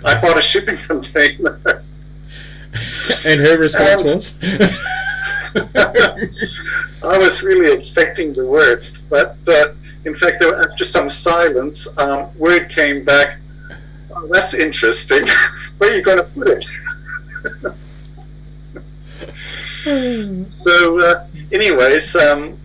I bought a shipping container. And her response was? I was really expecting the worst, but in fact, after some silence, word came back, oh, that's interesting. Where are you going to put it? So, anyways, in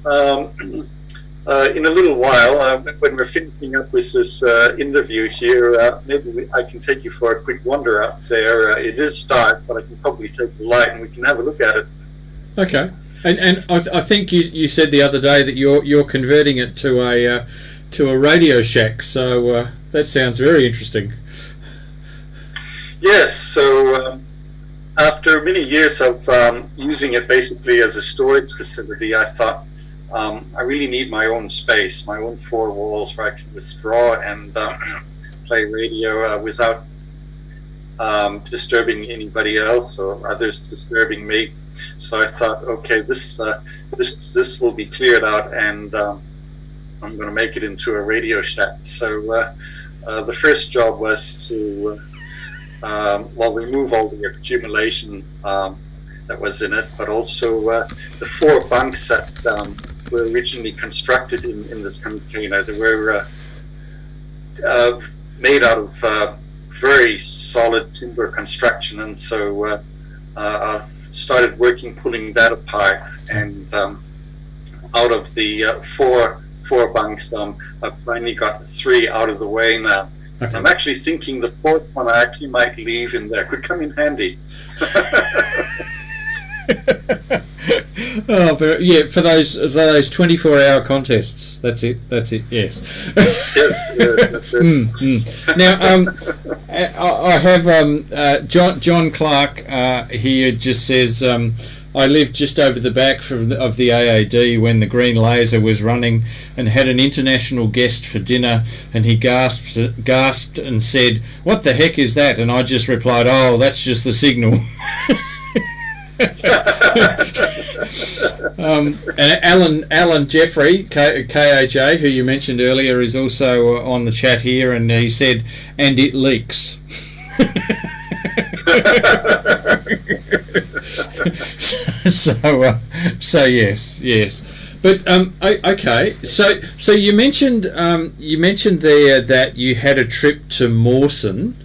a little while, when we're finishing up with this interview here, maybe I can take you for a quick wander up there. It is dark, but I can probably take the light and we can have a look at it. Okay. And I think you said the other day that you're converting it to a radio shack. So that sounds very interesting. Yes. So after many years of using it basically as a storage facility, I thought I really need my own space, my own four walls where I can withdraw and play radio without disturbing anybody else or others disturbing me. So I thought, okay, this will be cleared out, and I'm going to make it into a radio shack. So the first job was to remove all the accumulation that was in it, but also the 4 bunks that were originally constructed in this container. They were made out of very solid timber construction, and so started pulling that apart, and out of the four bunks, I finally got 3 out of the way now. Okay. I'm actually thinking the 4th one I actually might leave in there. Could come in handy. Oh, for those 24-hour contests. That's it. Yes. Yes, that's it. Now, I have John Clark here. Just says, I lived just over the back of the AAD when the green laser was running, and had an international guest for dinner, and he gasped and said, "What the heck is that?" And I just replied, "Oh, that's just the signal." And Alan Jeffrey KAJ, who you mentioned earlier, is also on the chat here, and he said, "And it leaks." So yes. But okay, so you mentioned there that you had a trip to Mawson,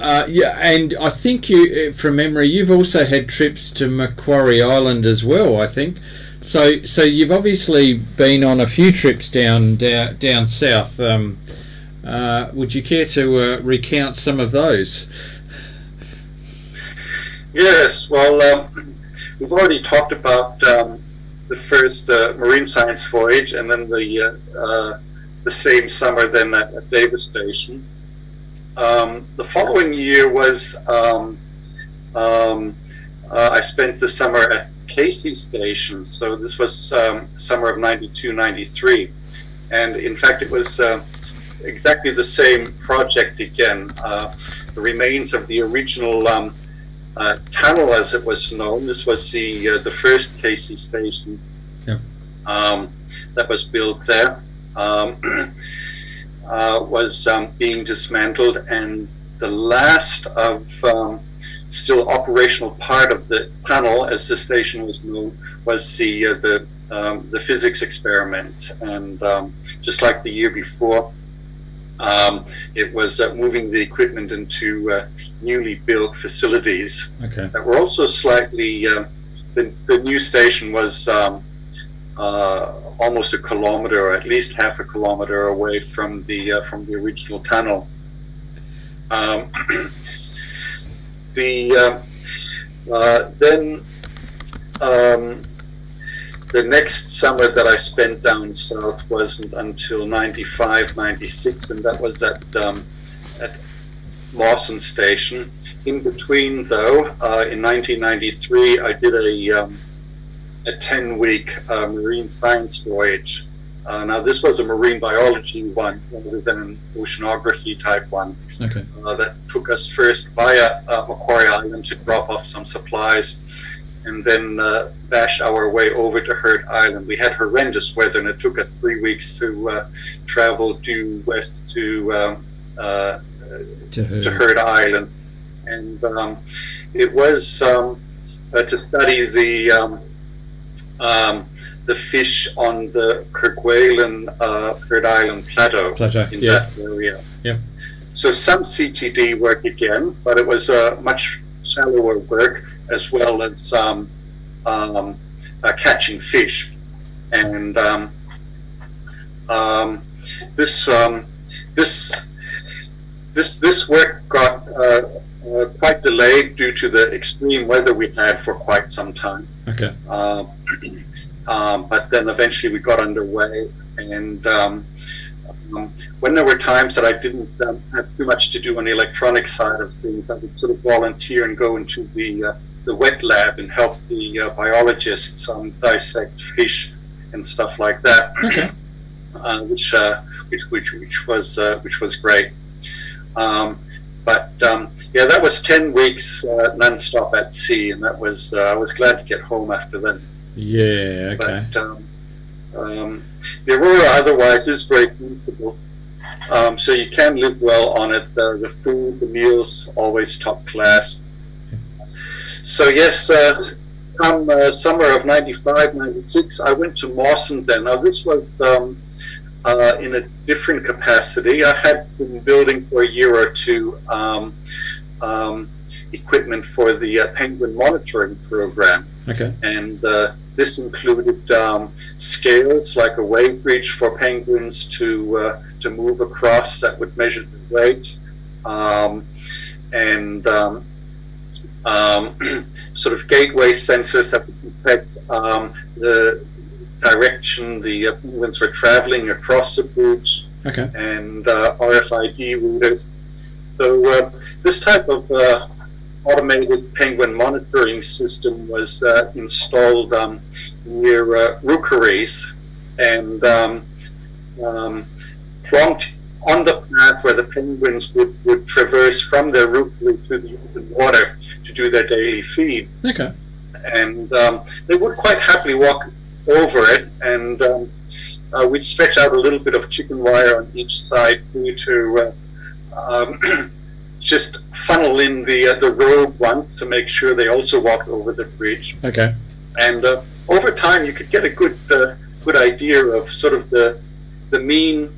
yeah, and I think you, from memory, you've also had trips to Macquarie Island as well. I think so you've obviously been on a few trips down south. Would you care to recount some of those? Yes, well, we've already talked about the first marine science voyage, and then the same summer then at Davis Station. The following year was I spent the summer at Casey Station, so this was summer of 92-93, and in fact it was exactly the same project again. The remains of the original tunnel, as it was known. This was the first Casey Station. Yep. That was built there. Was being dismantled, and the last of still operational part of the tunnel, as the station was known, was the physics experiments. And just like the year before, it was moving the equipment into newly built facilities. Okay. That were also slightly. The new station was almost a kilometer, or at least half a kilometer away from the original tunnel. The next summer that I spent down south wasn't until 95-96, and that was at Mawson Station. In between, though, in 1993, I did a 10-week marine science voyage. Now, this was a marine biology one rather than an oceanography type one. Okay. That took us first via Macquarie Island to drop off some supplies, and then bash our way over to Heard Island. We had horrendous weather, and it took us 3 weeks to travel due west to Heard Island. And it was to study the fish on the Kerguelen Heard Island plateau in that area. Yep. So some CTD work again, but it was much shallower work, as well as catching fish. And this work got quite delayed due to the extreme weather we had for quite some time. Okay. But then eventually we got underway, and when there were times that I didn't have too much to do on the electronic side of things, I would sort of volunteer and go into the wet lab and help the biologists dissect fish and stuff like that. Okay. Which was great. But yeah, that was 10 weeks non-stop at sea, and that was I was glad to get home after that. Yeah. Okay. But the Aurora otherwise is very comfortable, so you can live well on it. The food, the meals, always top class. So yes, come summer of 95-96, I went to Mawson then. Now this was in a different capacity. I had been building for a year or two equipment for the penguin monitoring program. Okay. And this included scales, like a wave bridge for penguins to move across that would measure the weight, and sort of gateway sensors that would detect the direction the penguins were traveling across the bridge. Okay. And RFID readers. So this type of automated penguin monitoring system was installed near rookeries and plonked on the path where the penguins would traverse from their rookery to the open water to do their daily feed. Okay. And they would quite happily walk over it, and we'd stretch out a little bit of chicken wire on each side to just funnel in the rogue one to make sure they also walked over the bridge. Okay. And over time you could get a good idea of sort of the mean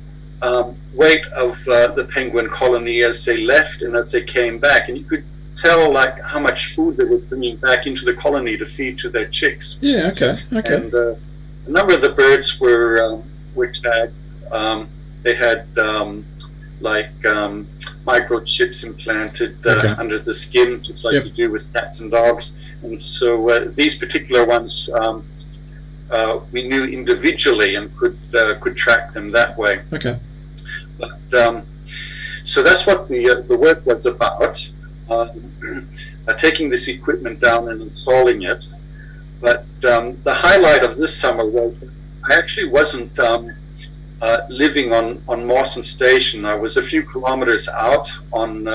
weight of the penguin colony as they left and as they came back, and you could tell like how much food they were bringing back into the colony to feed to their chicks. Yeah, okay. And a number of the birds were tagged. They had microchips implanted under the skin, just like you do with cats and dogs. And so these particular ones we knew individually and could track them that way. Okay. But so that's what the work was about, taking this equipment down and installing it. But the highlight of this summer was I actually wasn't living on Mawson Station. I was a few kilometers out on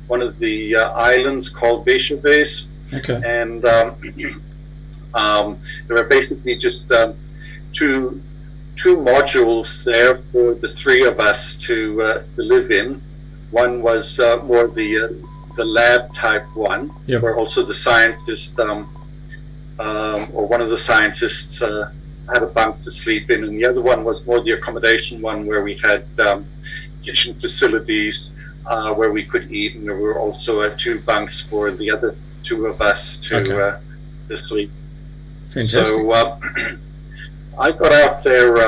one of the islands called voyages. Okay. And there were basically just two modules there for the three of us to live in. One was more the lab type one, where also the scientist or one of the scientists had a bunk to sleep in, and the other one was more the accommodation one, where we had kitchen facilities where we could eat, and there were also 2 bunks for the other 2 of us to sleep. Fantastic. So I got out there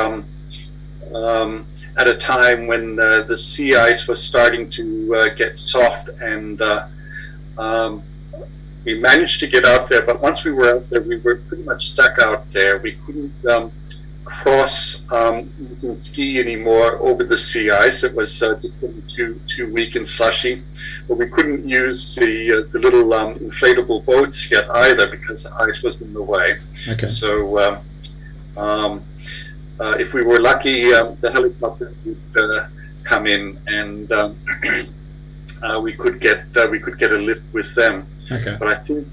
at a time when the sea ice was starting to get soft, and we managed to get out there, but once we were out there, we were pretty much stuck out there. We couldn't cross ski anymore over the sea ice. It was just getting too weak and slushy. But we couldn't use the little inflatable boats yet either, because the ice was in the way. Okay. So if we were lucky, the helicopter would come in, and we could get a lift with them. Okay. But I think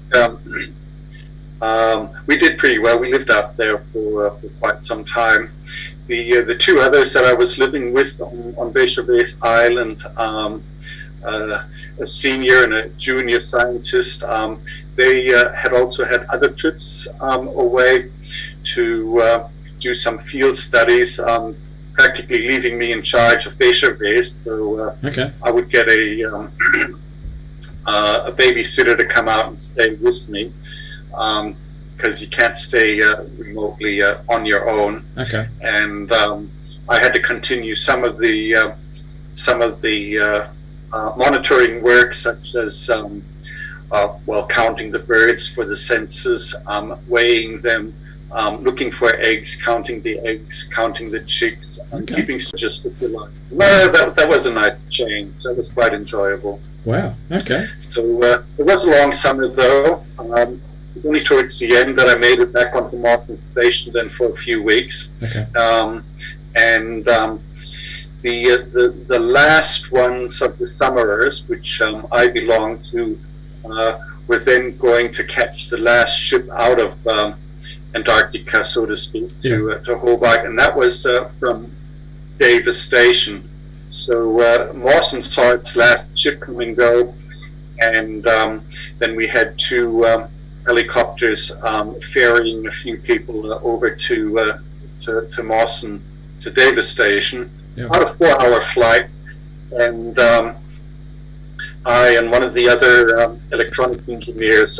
we did pretty well. We lived out there for quite some time. The 2 others that I was living with on voyages Island, a senior and a junior scientist, they had also had other trips away to do some field studies, practically leaving me in charge of voyages. So I would get a babysitter to come out and stay with me, because you can't stay remotely on your own. Okay. And I had to continue some of the monitoring work, such as counting the birds for the census, weighing them, looking for eggs, counting the eggs, counting the chicks, keeping just if you like. No, that was a nice change. That was quite enjoyable. Wow. Okay. So it was a long summer, though. It was only towards the end that I made it back onto Mawson Station, then for a few weeks. Okay. And the last ones of the summerers, which I belonged to, were then going to catch the last ship out of Antarctica, so to speak, to Hobart, and that was from Davis Station. So Mawson saw its last ship come and go, and then we had 2 helicopters ferrying a few people over to Mawson, to Davis Station, about a 4-hour flight, and I and one of the other electronic engineers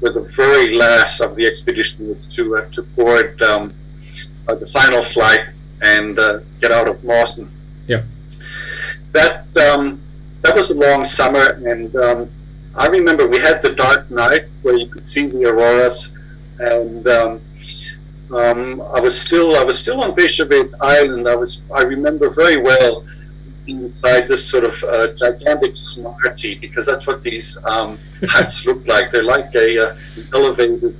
were the very last of the expedition to board the final flight and get out of Mawson. Yeah. That was a long summer, and I remember we had the dark night where you could see the auroras, and I was still on voyages Island. I remember very well inside this sort of gigantic Smartie, because that's what these huts look like. They're like an elevated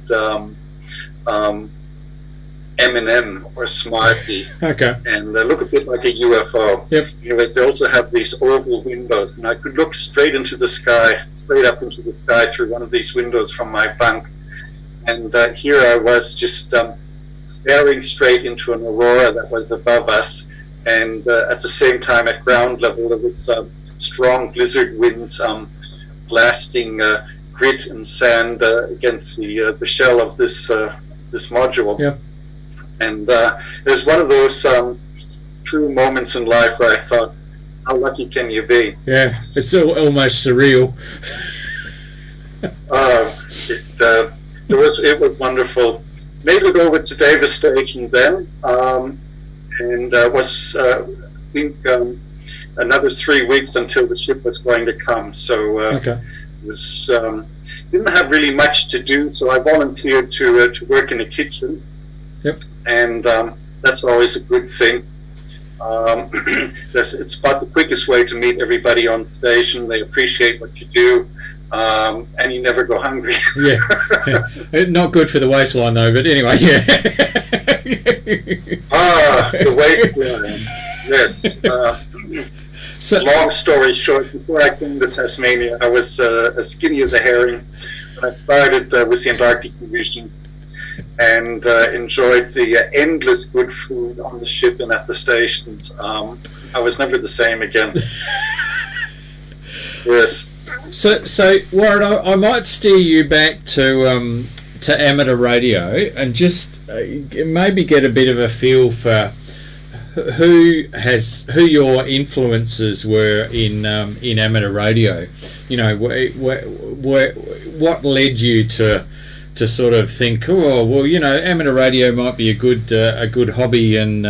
M&M or Smartie. Okay. And they look a bit like a UFO. Yep. Anyways, they also have these oval windows, and I could look straight into the sky, straight up into the sky through one of these windows from my bunk. And here I was just staring straight into an aurora that was above us. And at the same time, at ground level, there was strong blizzard winds blasting grit and sand against the shell of this this module. Yep. And it was one of those true moments in life where I thought, how lucky can you be? Yeah, it's almost surreal. It was wonderful. Made it over to Davis Station then, and was I think another 3 weeks until the ship was going to come. So Okay. it was didn't have really much to do. So I volunteered to work in the kitchen. Yep. And that's always a good thing. It's about the quickest way to meet everybody on the station. They appreciate what you do, and you never go hungry. Yeah. Not good for the waistline though, but anyway, yeah. The waistline. Yes. So, Long story short, before I came to Tasmania, I was as skinny as a herring. I started with the Antarctic Division and enjoyed the endless good food on the ship and at the stations. I was never the same again. Yes. So Warren, I might steer you back to amateur radio and just maybe get a bit of a feel for who your influences were in amateur radio. You know, what led you to sort of think, oh well, you know, amateur radio might be a good hobby, and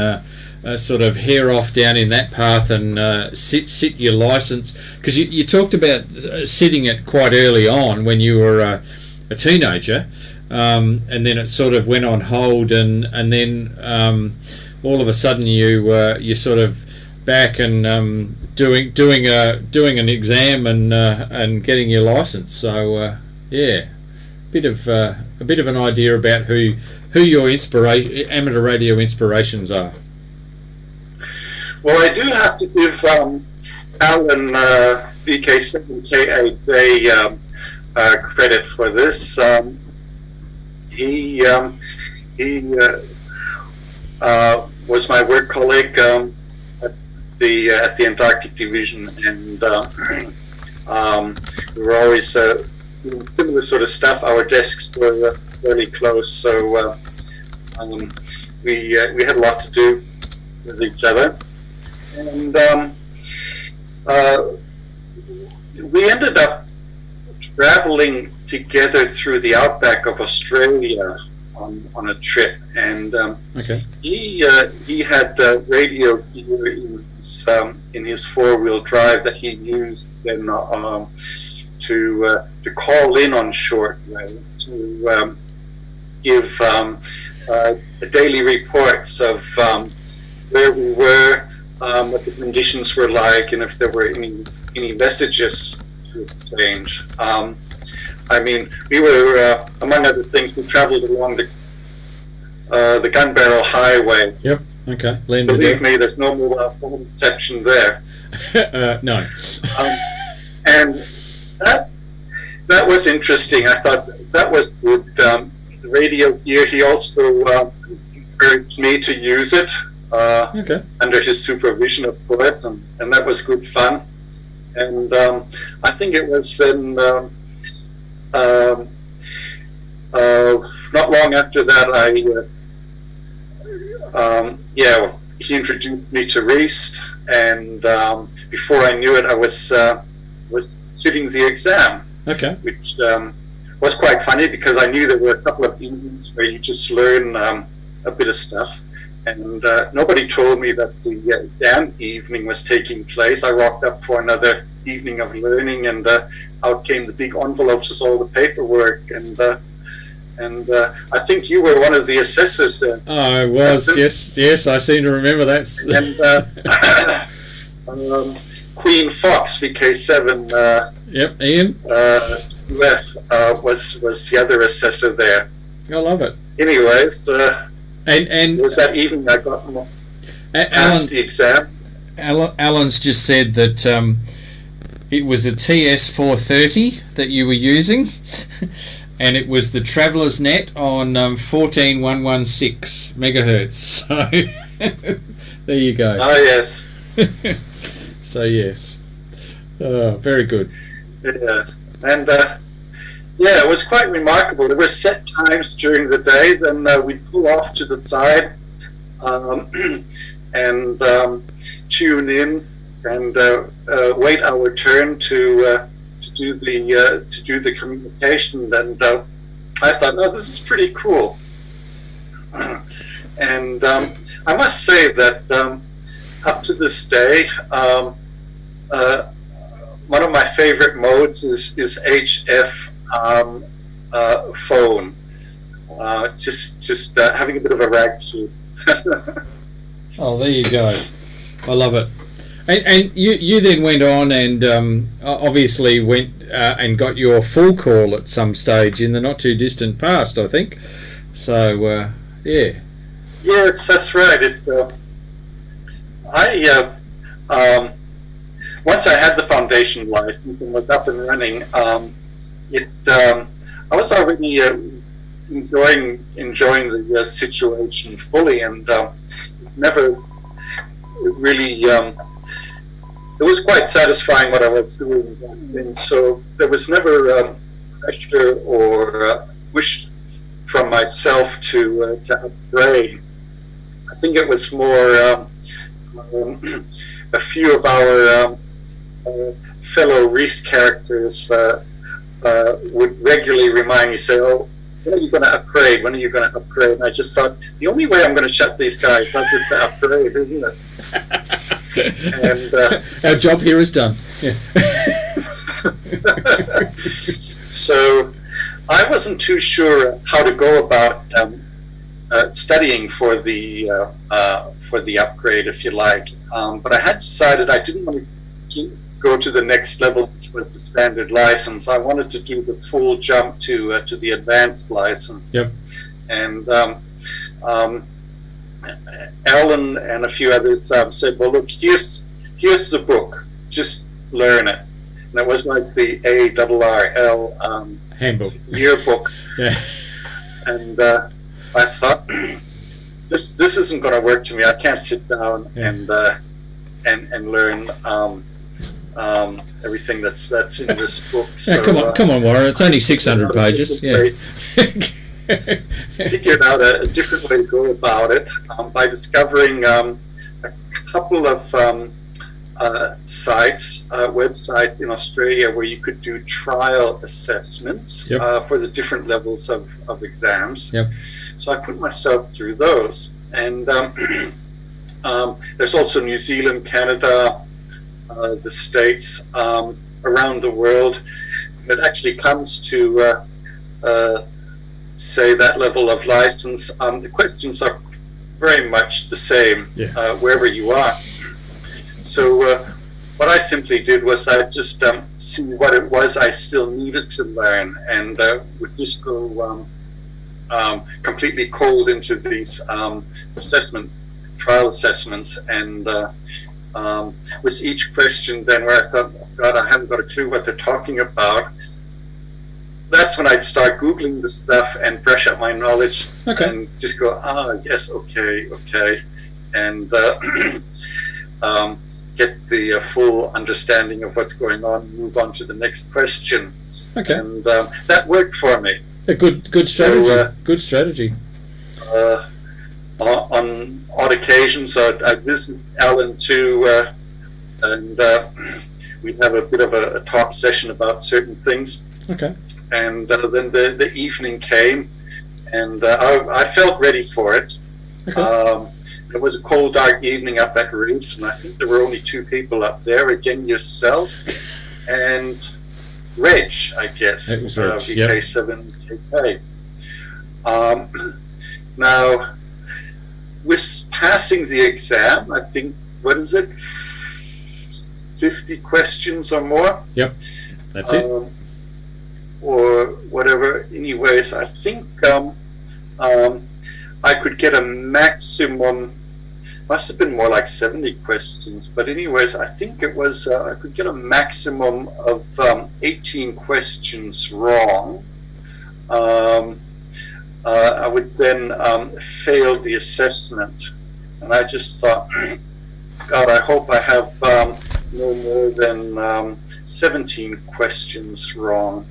sort of hair off down in that path and sit your license, because you talked about sitting it quite early on when you were a teenager, and then it sort of went on hold, and then all of a sudden you're sort of back and doing an exam and getting your license. So yeah. A bit of an idea about who your amateur radio inspirations are. Well, I do have to give Alan VK7KAJ credit for this. He was my work colleague at the Antarctic Division, and we were always doing similar sort of stuff. Our desks were fairly close, so we had a lot to do with each other, and we ended up traveling together through the outback of Australia on a trip, and Okay. he had radio gear in his four-wheel drive that he used then to call in on shortwave to give daily reports of where we were, what the conditions were like, and if there were any messages to exchange. I mean, we were, among other things, we traveled along the Gun Barrel Highway. Yep. Okay. Believe me, there's no mobile phone section there. No. And that was interesting. I thought that was good. The radio gear, he also encouraged me to use it Okay. under his supervision, of course, and that was good fun. And I think it was then not long after that he introduced me to Reist, and before I knew it, I was sitting the exam. Okay. Which was quite funny, because I knew there were a couple of evenings where you just learn a bit of stuff, and nobody told me that the exam evening was taking place. I rocked up for another evening of learning, and out came the big envelopes with all the paperwork, and I think you were one of the assessors then. I was, yes, I seem to remember that. And Queen Fox VK7 Yep, Ian. UF was the other assessor there. I love it. Anyways, And it was that evening I got past the exam. Alan's just said that it was a TS430 that you were using, and it was the Traveller's Net on 14116 megahertz. So there you go. Ah, yes. So yes, very good. Yeah, and Yeah, it was quite remarkable. There were set times during the day, then we'd pull off to the side and tune in and wait our turn to do the communication. And I thought, oh, this is pretty cool. And I must say that up to this day, one of my favorite modes is HF phone. Just having a bit of a rag shoot. Oh, there you go. I love it. And you then went on and obviously went and got your full call at some stage in the not too distant past, I think. So yeah. Yes, that's right. Once I had the foundation license and was up and running, I was already enjoying the situation fully, and never really. It was quite satisfying what I was doing, and so there was never pressure or wish from myself to upgrade. I think it was more a few of our fellow Reese characters would regularly remind me, say, "Oh, when are you going to upgrade? When are you going to upgrade?" And I just thought, the only way I'm going to shut these guys up is to upgrade, isn't it? And our job here is done. Yeah. So I wasn't too sure how to go about studying for the upgrade, if you like. But I had decided I didn't want to go to the next level, which was the standard license. I wanted to do the full jump to the advanced license. Yep. And Alan and a few others said, "Well, look, here's the book. Just learn it." And it was like the ARRL handbook yearbook. Yeah. And I thought, this isn't going to work for me. I can't sit down and learn everything that's in this book. So, yeah, come on, Warren. It's only 600 pages. Yeah. Figured out a different way to go about it by discovering a couple of websites in Australia where you could do trial assessments for the different levels of exams. Yep. So I put myself through those. And there's also New Zealand, Canada, the States, around the world. When it actually comes to say that level of license, the questions are very much the same wherever you are. So what I simply did was I just see what it was I still needed to learn, and would just go completely cold into these trial assessments, and with each question then where I thought, oh God, I haven't got a clue what they're talking about, that's when I'd start Googling the stuff and brush up my knowledge and just go, yes, okay, and get the full understanding of what's going on and move on to the next question. Okay. And that worked for me. A good strategy. So, good strategy. On odd occasions, I visit Alan too, and we'd have a bit of a talk session about certain things. Okay. And then the evening came, and I felt ready for it. Okay. It was a cold, dark evening up at Reese, and I think there were only two people up there. Again, yourself and Reg, I guess. That was Reg, VK7KAJ. Now, with passing the exam, I think, what is it? 50 questions or more? Yep, that's it. Or whatever. Anyways, I think I could get a maximum, must have been more like 70 questions, but anyways, I think it was, I could get a maximum of 18 questions wrong. I would then fail the assessment, and I just thought, God, I hope I have no more than 17 questions wrong.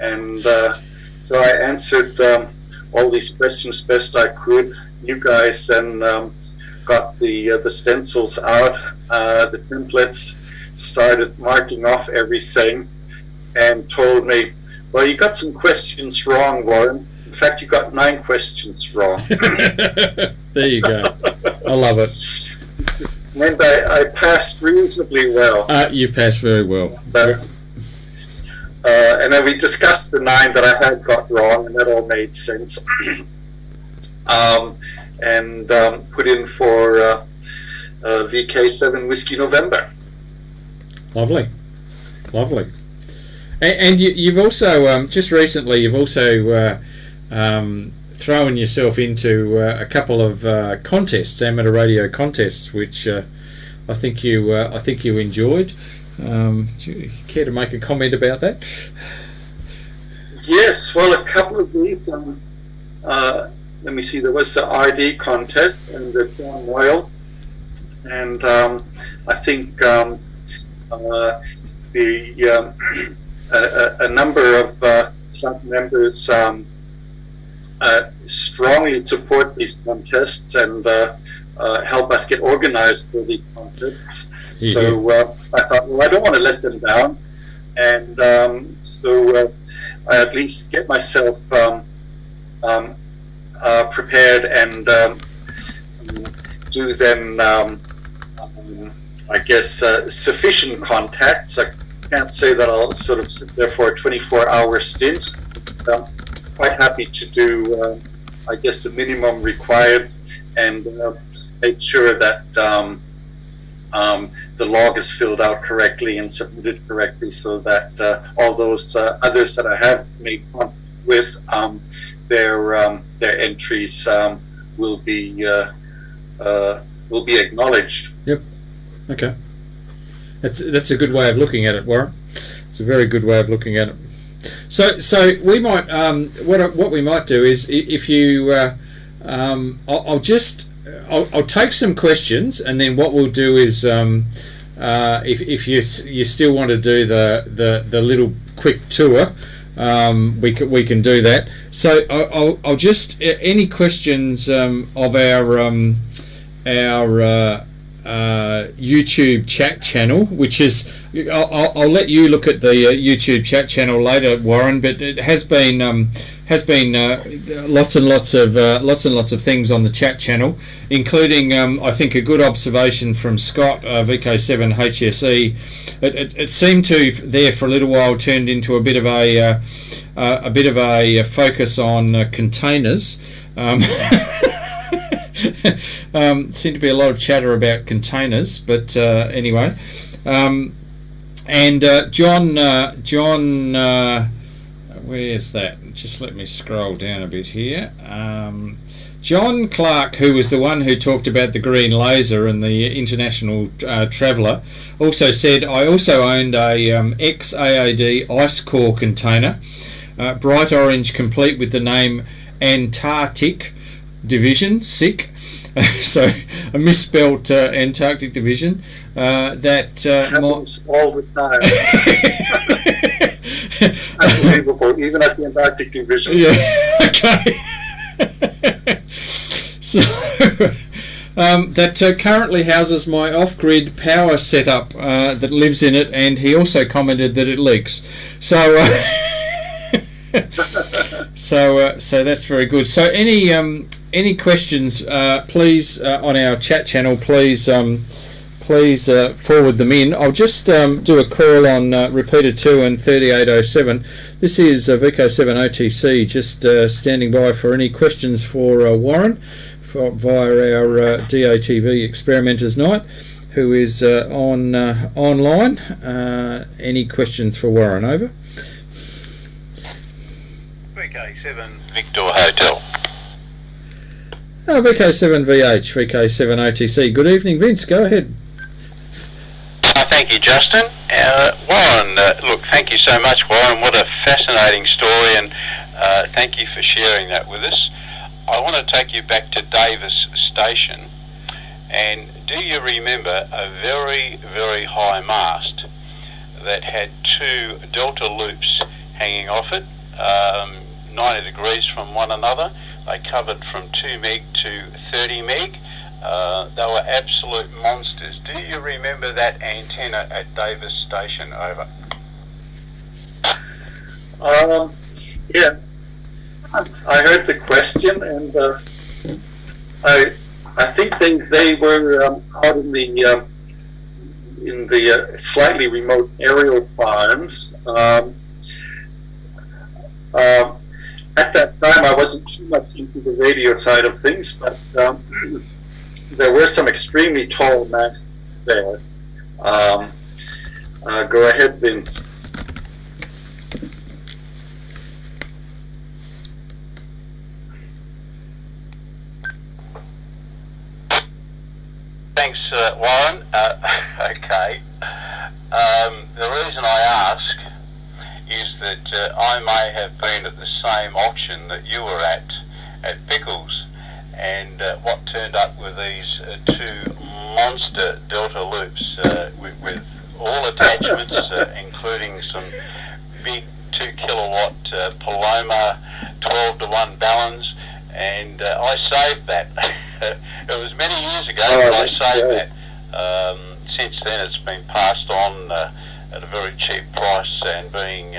And so I answered all these questions best I could. You guys then got the stencils out, the templates, started marking off everything, and told me, well, you got some questions wrong, Warren. In fact, you got 9 questions wrong. There you go. I love it. And I passed reasonably well. You passed very well. And then we discussed the 9 that I had got wrong, and that all made sense. And put in for VK7 Whiskey November. Lovely. And you've also, just recently, you've also thrown yourself into a couple of contests, amateur radio contests, which I think you enjoyed. Do you care to make a comment about that? Yes, well, a couple of these. Let me see. There was the RD contest and the John Moyle, and I think a number of club members strongly support these contests and help us get organized for these contests. Mm-hmm. So I thought, well, I don't want to let them down, and so I at least get myself prepared and do then, I guess, sufficient contacts. I can't say that I'll sort of sit there for a 24-hour stint. I'm quite happy to do, I guess, the minimum required and make sure that the log is filled out correctly and submitted correctly, so that all those others that I have made contact with, their entries will be acknowledged. Yep. Okay. That's a good way of looking at it, Warren. It's a very good way of looking at it. So we might what we might do is, if you I'll take some questions, and then what we'll do is if you still want to do the little quick tour, we can do that. So I'll just any questions of our YouTube chat channel, which is I'll let you look at the YouTube chat channel later, Warren. But it has been lots and lots of things on the chat channel, including I think a good observation from Scott, VK7HSE. It seemed to there for a little while turned into a bit of a focus on containers. Seemed to be a lot of chatter about containers, but anyway. And John, where's that? Just let me scroll down a bit here. John Clark, who was the one who talked about the green laser and the international traveller, also said, I also owned a ex-AAD ice core container, bright orange, complete with the name Antarctic Division, SIC. So a misspelt Antarctic Division. That happens all the time. Unbelievable, even at the Antarctic Division. Yeah. Okay. So that currently houses my off-grid power setup that lives in it, and he also commented that it leaks. So. So that's very good. So any questions, please on our chat channel, please forward them in. I'll just do a call on repeater 2 and 3807. This is VK7OTC, just standing by for any questions for Warren via our DATV Experimenters Night, who is online. Any questions for Warren? Over. VK7 Victor Hotel. VK7VH, VK7OTC. Good evening, Vince. Go ahead. Thank you, Justin. Warren, look, thank you so much, Warren. What a fascinating story, and thank you for sharing that with us. I want to take you back to Davis Station, and do you remember a very, very high mast that had 2 delta loops hanging off it, 90 degrees from one another. They covered from 2 meg to 30 meg. They were absolute monsters. Do you remember that antenna at Davis Station? Over. Yeah, I heard the question, and I think they were out in the slightly remote aerial farms. At that time, I wasn't too much into the radio side of things, but there were some extremely tall masts there. Go ahead, Vince. Thanks, Warren. Okay. The reason I ask is that I may have been at the same auction that you were at Pickles, and what turned up were these two monster delta loops with all attachments, including some big 2 kilowatt Paloma 12-to-1 balance, and I saved that. It was many years ago, but I saved that. Since then, it's been passed on at a very cheap price and being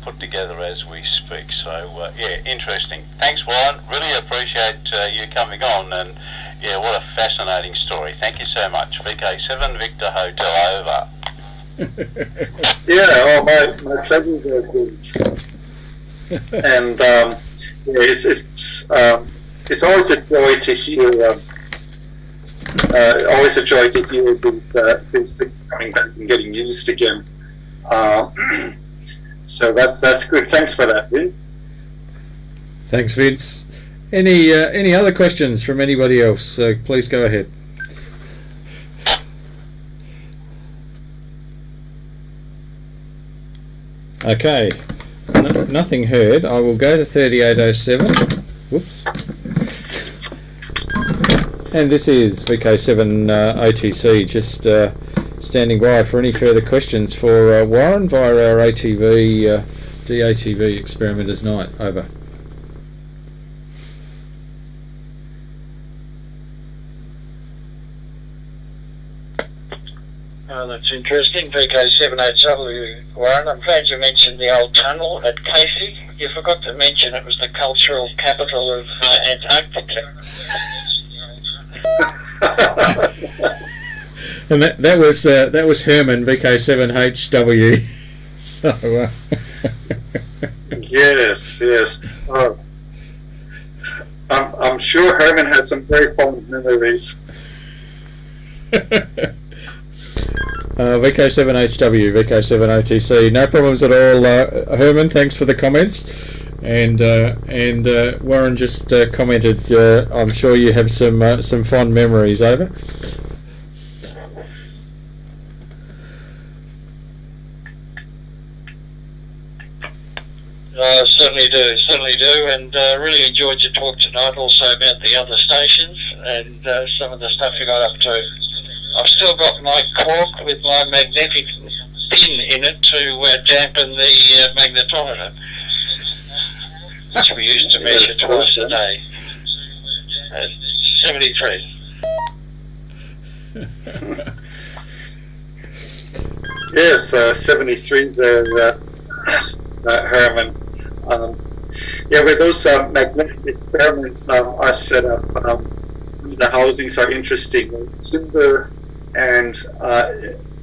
put together as we speak. So, yeah, interesting. Thanks, Warren. Really appreciate you coming on, and yeah, what a fascinating story. Thank you so much. VK7 Victor Hotel, over. Yeah, my pleasure there, Vince. And yeah, it's always a joy to hear. Always a joy to hear these things coming back and getting used again. So that's good. Thanks for that, Vince. Thanks, Vince. Any other questions from anybody else? So please go ahead. Okay, nothing heard. I will go to 3807. Whoops. And this is VK7 OTC, just standing by for any further questions for Warren via our ATV, DATV Experimenters Night. Over. Oh, that's interesting. VK7HW, Warren. I'm glad you mentioned the old tunnel at Casey. You forgot to mention it was the cultural capital of Antarctica. And that was Herman VK7HW. So yes. Oh. I'm sure Herman has some very fond memories. VK7HW, VK7OTC, no problems at all. Herman, thanks for the comments. And Warren just commented, I'm sure you have some fond memories. Over. Certainly do, and really enjoyed your talk tonight, also about the other stations and some of the stuff you got up to. I've still got my cork with my magnetic pin in it to dampen the magnetometer, which we used to measure twice a day. 73. Yes, 73 there, Herman. Yeah, where those magnetic experiments are set up, the housings are interesting. Timber and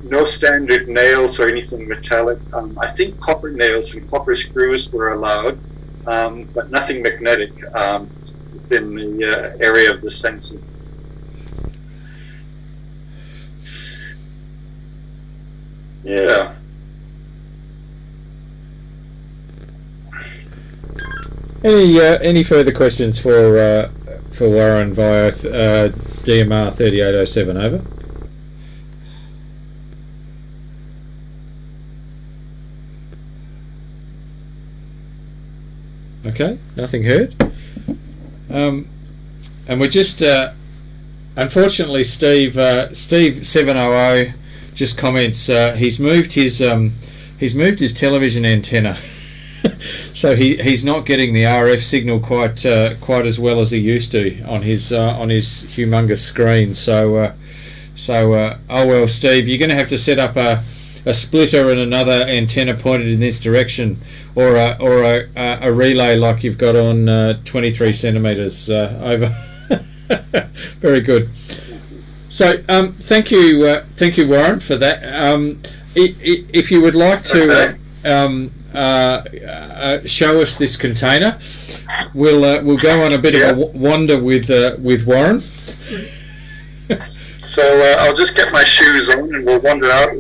no standard nails or anything metallic. I think copper nails and copper screws were allowed, but nothing magnetic within the area of the sensing. Yeah. Any further questions for Warren via DMR 3807? Over. Okay, nothing heard. And we're just unfortunately Steve 700 just comments he's moved his television antenna So he's not getting the RF signal quite as well as he used to on his humongous screen. So oh well, Steve, you're going to have to set up a splitter and another antenna pointed in this direction, or a relay like you've got on 23 centimetres over. Very good. So thank you, Warren, for that. If you would like to show us this container, we'll go on a bit of a wander with Warren. So I'll just get my shoes on and we'll wander out.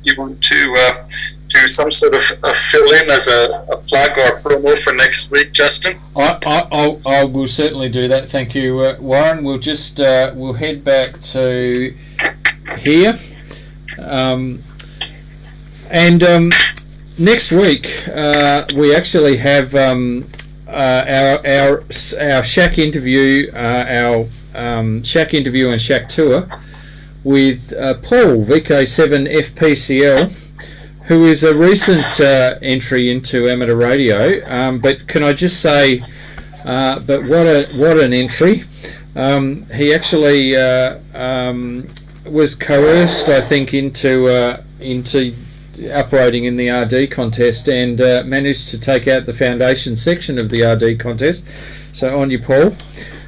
You want to do some sort of a fill-in as a plug or a promo for next week, Justin? I will certainly do that. Thank you, Warren. We'll just we'll head back to here, and next week we actually have our shack interview, our shack interview and shack tour with Paul VK7FPCL, who is a recent entry into amateur radio. But can I just say, but what an entry! He actually was coerced, I think, into operating in the RD contest, and managed to take out the foundation section of the RD contest. So on you, Paul.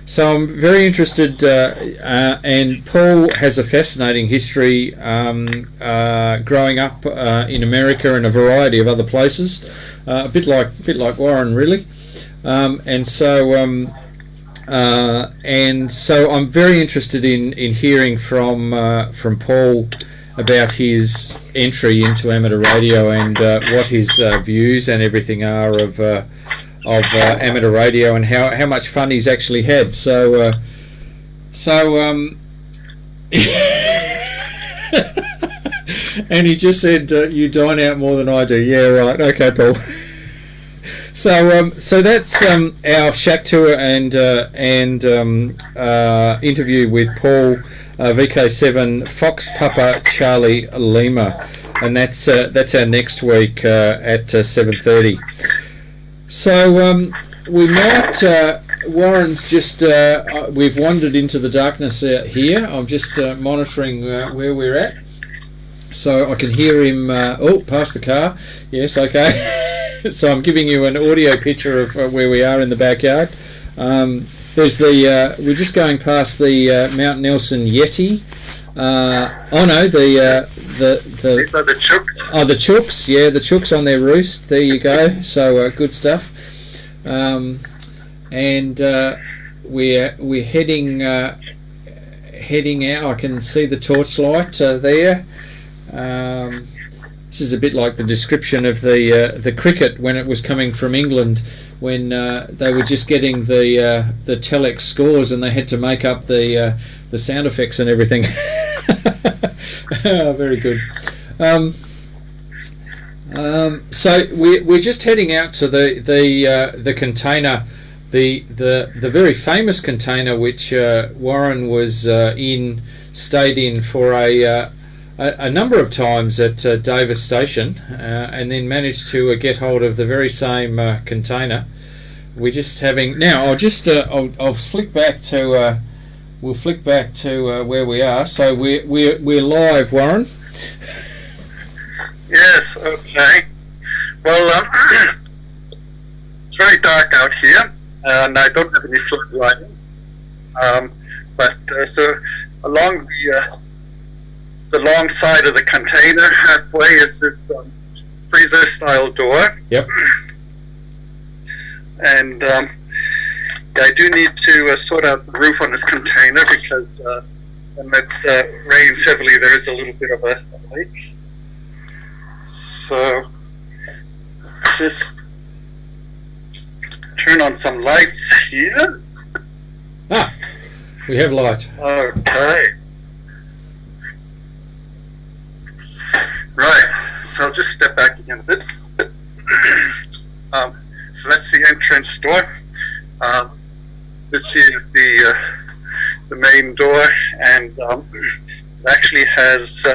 So I'm very interested, and Paul has a fascinating history, growing up in America and a variety of other places, a bit like Warren, really. And so I'm very interested in hearing from Paul about his entry into amateur radio and what his views and everything are of amateur radio, and how much fun he's actually had. So and he just said, you dine out more than I do. Yeah, right. Okay, Paul. So that's our shack tour and interview with Paul VK7 Fox Papa Charlie Lima, and that's our next week at 7:30. So we might. Warren's just. We've wandered into the darkness here. I'm just monitoring where we're at, so I can hear him. Past the car. Yes, okay. So I'm giving you an audio picture of where we are in the backyard. There's the. We're just going past the Mount Nelson Yeti. These are the chooks. Oh, the chooks. Yeah, the chooks on their roost. There you go. So good stuff. And we're heading out. I can see the torchlight there. This is a bit like the description of the cricket when it was coming from England, when they were just getting the telex scores and they had to make up the sound effects and everything. Oh, very good. So we're just heading out to the container, the very famous container which Warren was stayed in for a number of times at Davis Station, and then managed to get hold of the very same container. We're just having now. I'll flick back to. We'll flick back to where we are. So we're live, Warren. Yes. Okay. Well, it's very dark out here, and I don't have any floodlighting. But so along the long side of the container, halfway is this freezer-style door. Yep. And I do need to sort out the roof on this container because when it rains heavily, there is a little bit of a leak. So just turn on some lights here. Ah, we have light. Okay. Right. So I'll just step back again a bit. So that's the entrance door. This is the main door, and it actually has,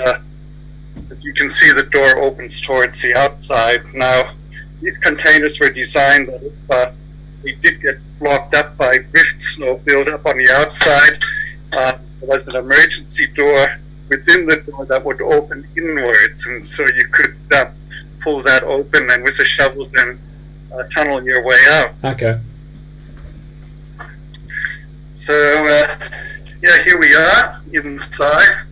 as you can see, the door opens towards the outside. Now, these containers were designed that if they did get blocked up by drift snow buildup on the outside, there was an emergency door within the door that would open inwards, and so you could pull that open and with a shovel then tunnel your way out. Okay. So yeah, here we are inside.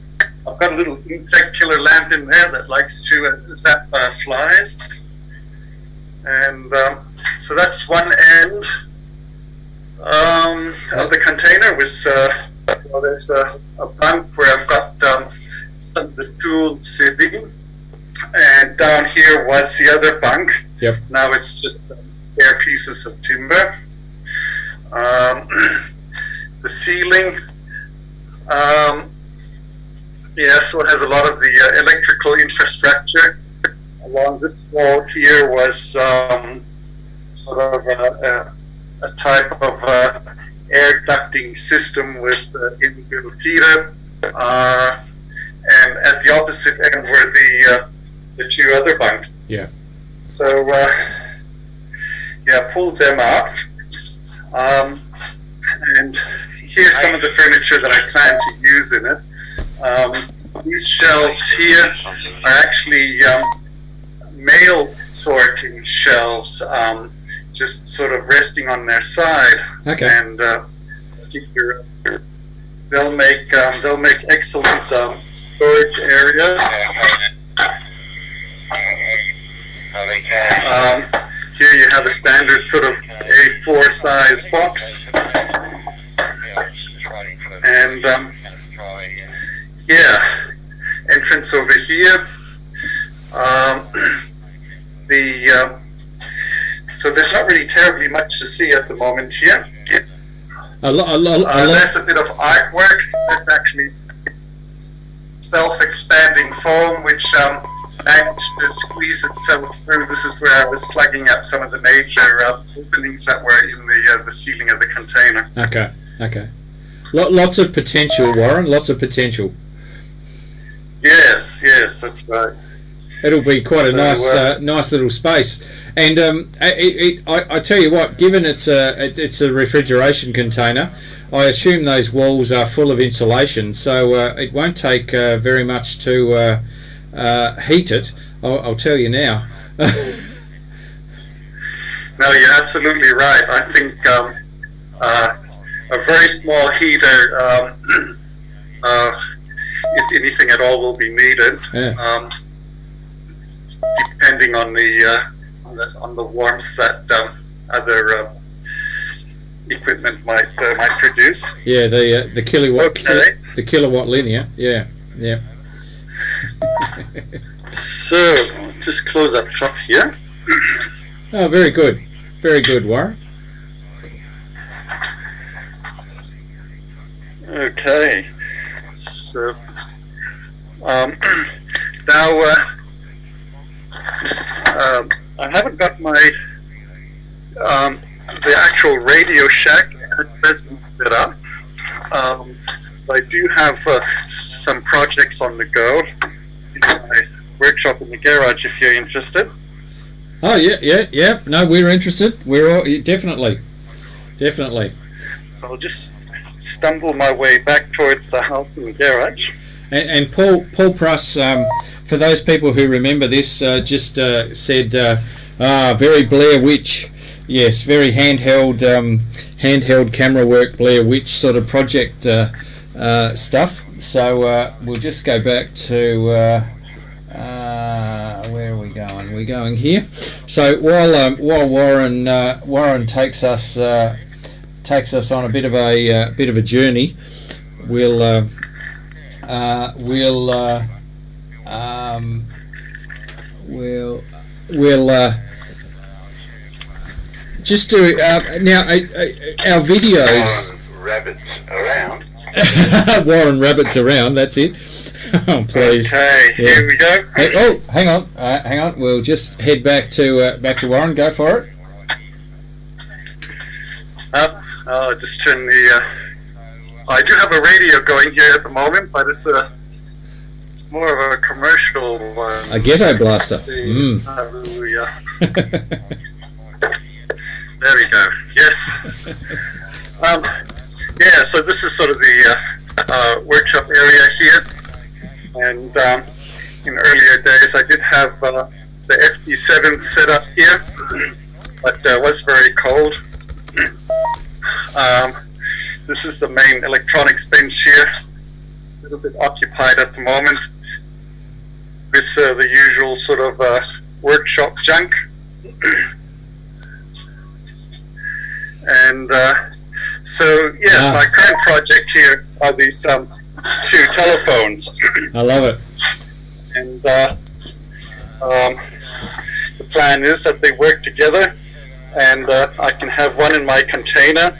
I've got a little insect killer lamp in there that likes to zap flies, and so that's one end of the container. Well, there's a bunk where I've got some of the tools sitting, and down here was the other bunk. Yep. Now it's just spare pieces of timber. The ceiling, so it has a lot of the electrical infrastructure. Along this wall here was sort of a type of air ducting system with inbuilt heater, and at the opposite end were the two other bunks. Yeah. So pulled them out, and here's some of the furniture that I plan to use in it. These shelves here are actually mail sorting shelves, just sort of resting on their side. Okay. And they'll make excellent storage areas. Here you have a standard sort of A4 size box, and entrance over here. So there's not really terribly much to see at the moment here. There's a bit of artwork. That's actually self-expanding foam, which managed to squeeze itself through. This is where I was plugging up some of the major openings that were in the ceiling of the container. Okay. Lots of potential, Warren. Lots of potential. Yes, that's right. It'll be quite a nice little space. And I tell you what, given it's a refrigeration container, I assume those walls are full of insulation, so it won't take very much to heat it. I'll tell you now. No, you're absolutely right. I think a very small heater, if anything at all, will be needed. Yeah. Depending on the warmth that other equipment might produce. Yeah, the kilowatt. Okay. The kilowatt linear. Yeah. So just close up shop here. Oh, very good, Warren. Okay. So now. I haven't got my the actual Radio Shack at present set up. I do have some projects on the go in my workshop in the garage if you're interested. Oh yeah. No, we're interested. We're all, definitely. So I'll just stumble my way back towards the house in the garage. And Paul Pruss, for those people who remember this, just said, very Blair Witch. Yes, very handheld camera work, Blair Witch sort of project stuff. So we'll just go back to where are we going? We're going here. So while Warren takes us on a bit of a journey, we'll just do now our videos. Rabbits around. Warren Rabbits around. That's it. Oh, please. Okay, Yeah. Here we go. Hey, oh, hang on. We'll just head back to Warren. Go for it. I'll just turn the. I do have a radio going here at the moment, but it's more of a commercial one. A ghetto blaster. Hallelujah. There we go. Yes. Yeah, so this is sort of the workshop area here. And in earlier days, I did have the FD7 set up here, but it was very cold. This is the main electronics bench here. A little bit occupied at the moment with the usual sort of workshop junk. And so, yes, my current project here are these 2 telephones. I love it. And the plan is that they work together, and I can have one in my container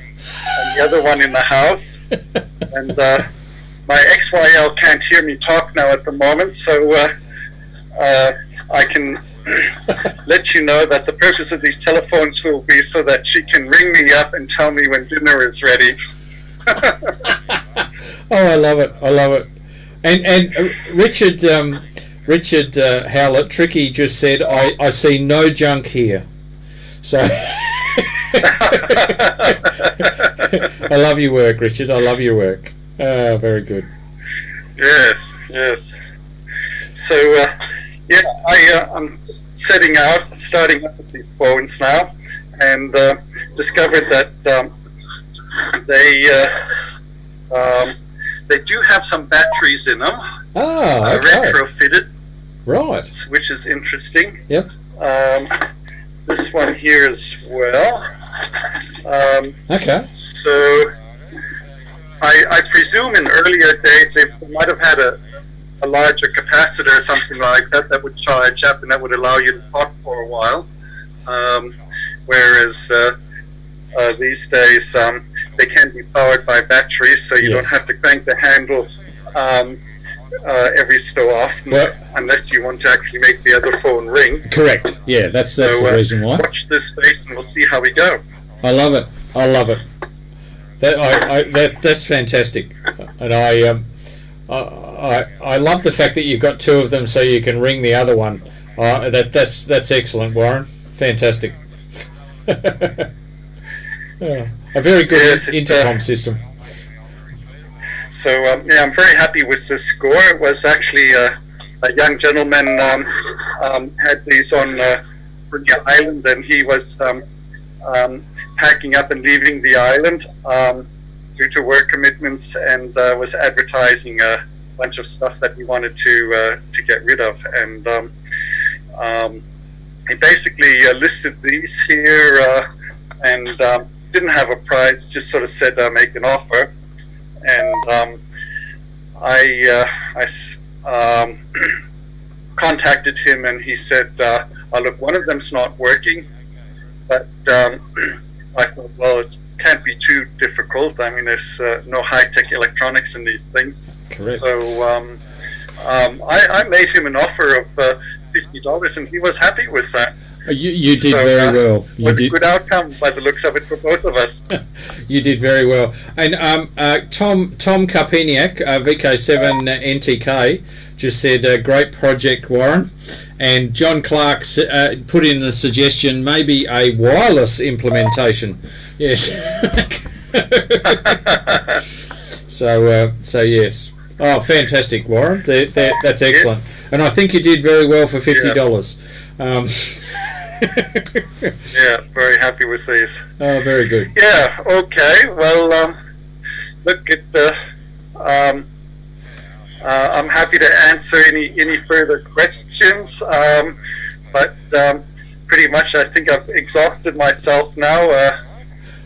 and the other one in the house. And my XYL can't hear me talk now at the moment, so I can let you know that the purpose of these telephones will be so that she can ring me up and tell me when dinner is ready. Oh, I love it. I love it. And Richard Howlett, Tricky just said, I see no junk here. So I love your work, Richard. I love your work. Very good. Yes, yes. So, yeah, I'm just starting up with these phones now, and discovered that they do have some batteries in them. Oh, okay. Retrofitted. Right. Which is interesting. Yep. This one here as well. Okay. So I presume in earlier days they might have had a larger capacitor or something like that would charge up and that would allow you to talk for a while. Whereas these days they can be powered by batteries, so you don't have to crank the handle every so often, unless you want to actually make the other phone ring. Correct. Yeah, that's the reason why. Watch this space and we'll see how we go. I love it. I love it. That's fantastic, and I love the fact that you've got 2 of them so you can ring the other one. That's excellent, Warren. Fantastic. A very good intercom system. So yeah, I'm very happy with this score. It was actually a young gentleman had these on Brunia Island, and he was packing up and leaving the island due to work commitments, and was advertising a bunch of stuff that he wanted to get rid of. And he basically listed these here and didn't have a price, just sort of said make an offer. And I contacted him, and he said, oh, look, one of them's not working, but I thought, well, it can't be too difficult. I mean, there's no high-tech electronics in these things. Correct. So I made him an offer of $50, and he was happy with that. You did very well. It was a good outcome by the looks of it for both of us. You did very well. And Tom Karpiniak, VK7NTK, just said, great project, Warren. And John Clark put in the suggestion, maybe a wireless implementation. Yes. So yes. Oh, fantastic, Warren. That's excellent. And I think you did very well for $50. Yeah, very happy with these. Oh, very good. Yeah, okay. Well, look at I'm happy to answer any further questions, but pretty much I think I've exhausted myself now,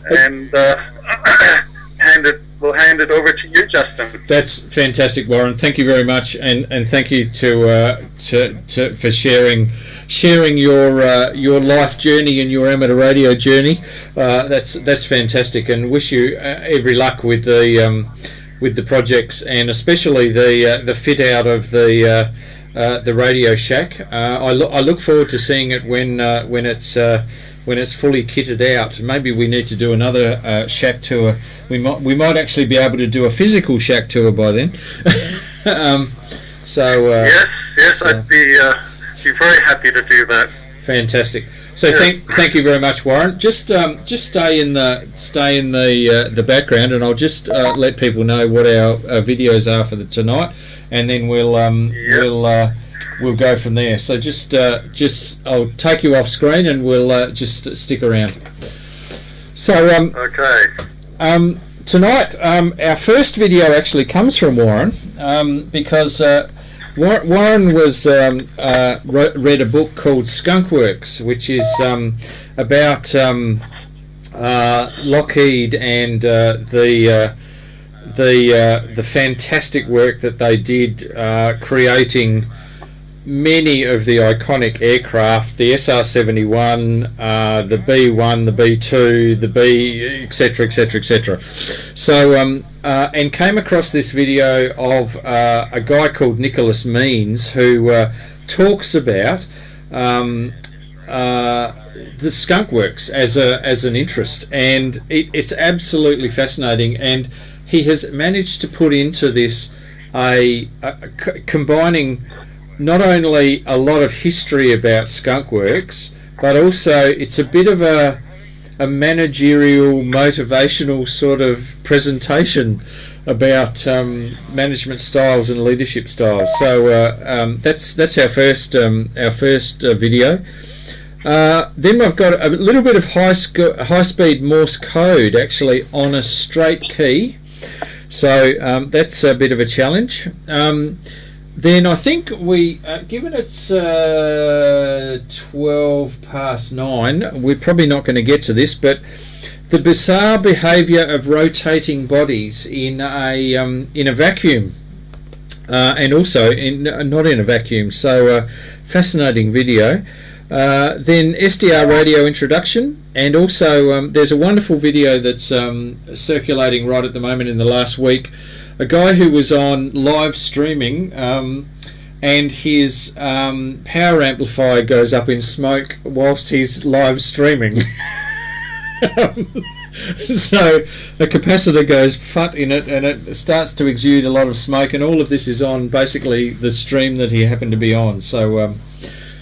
and we'll hand it over to you, Justin. That's fantastic, Warren. Thank you very much, and thank you to for sharing your life journey and your amateur radio journey. That's fantastic, and wish you every luck with the projects, and especially the fit out of the Radio Shack. I look forward to seeing it when it's fully kitted out. Maybe we need to do another shack tour. We might actually be able to do a physical shack tour by then. So yes, I'd be very happy to do that. Fantastic. So thank you very much, Warren. Just stay in the background, and I'll just let people know what our videos are for tonight, and then we'll go from there. So just I'll take you off screen, and we'll just stick around. So okay. Tonight, our first video actually comes from Warren, because Warren was read a book called Skunk Works, which is about Lockheed and the fantastic work that they did creating many of the iconic aircraft, the SR-71, the B-1, the B-2, the B, etc., etc., etc. So, and came across this video of a guy called Nicholas Means, who talks about the Skunk Works as an interest, and it's absolutely fascinating. And he has managed to put into this combining not only a lot of history about Skunk Works, but also it's a bit of a managerial, motivational sort of presentation about management styles and leadership styles. So that's our first video. Then I've got a little bit of high-speed Morse code actually on a straight key. So that's a bit of a challenge. Then I think we, given it's 9:12, we're probably not going to get to this, but the bizarre behaviour of rotating bodies in a vacuum, and also not in a vacuum. So fascinating video. Then SDR radio introduction, and also there's a wonderful video that's circulating right at the moment in the last week. A guy who was on live streaming, and his power amplifier goes up in smoke whilst he's live streaming. So the capacitor goes fut in it, and it starts to exude a lot of smoke, and all of this is on basically the stream that he happened to be on. So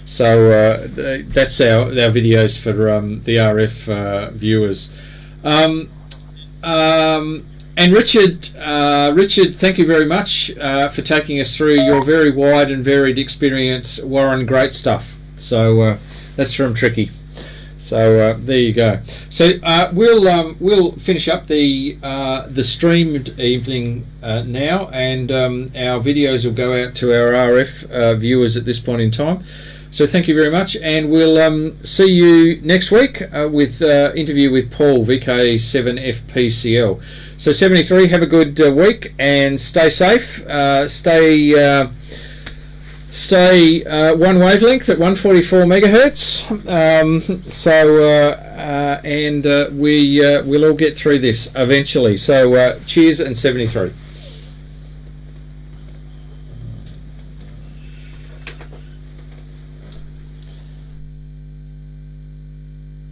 that's our videos for the RF viewers. And Richard, thank you very much for taking us through your very wide and varied experience, Warren. Great stuff. So that's from Tricky. So there you go. So we'll finish up the streamed evening now, and our videos will go out to our RF viewers at this point in time. So thank you very much, and we'll see you next week with interview with Paul VK7FPCL. So 73, have a good week and stay safe. Stay one wavelength at 144 megahertz. We'll all get through this eventually. So cheers and 73.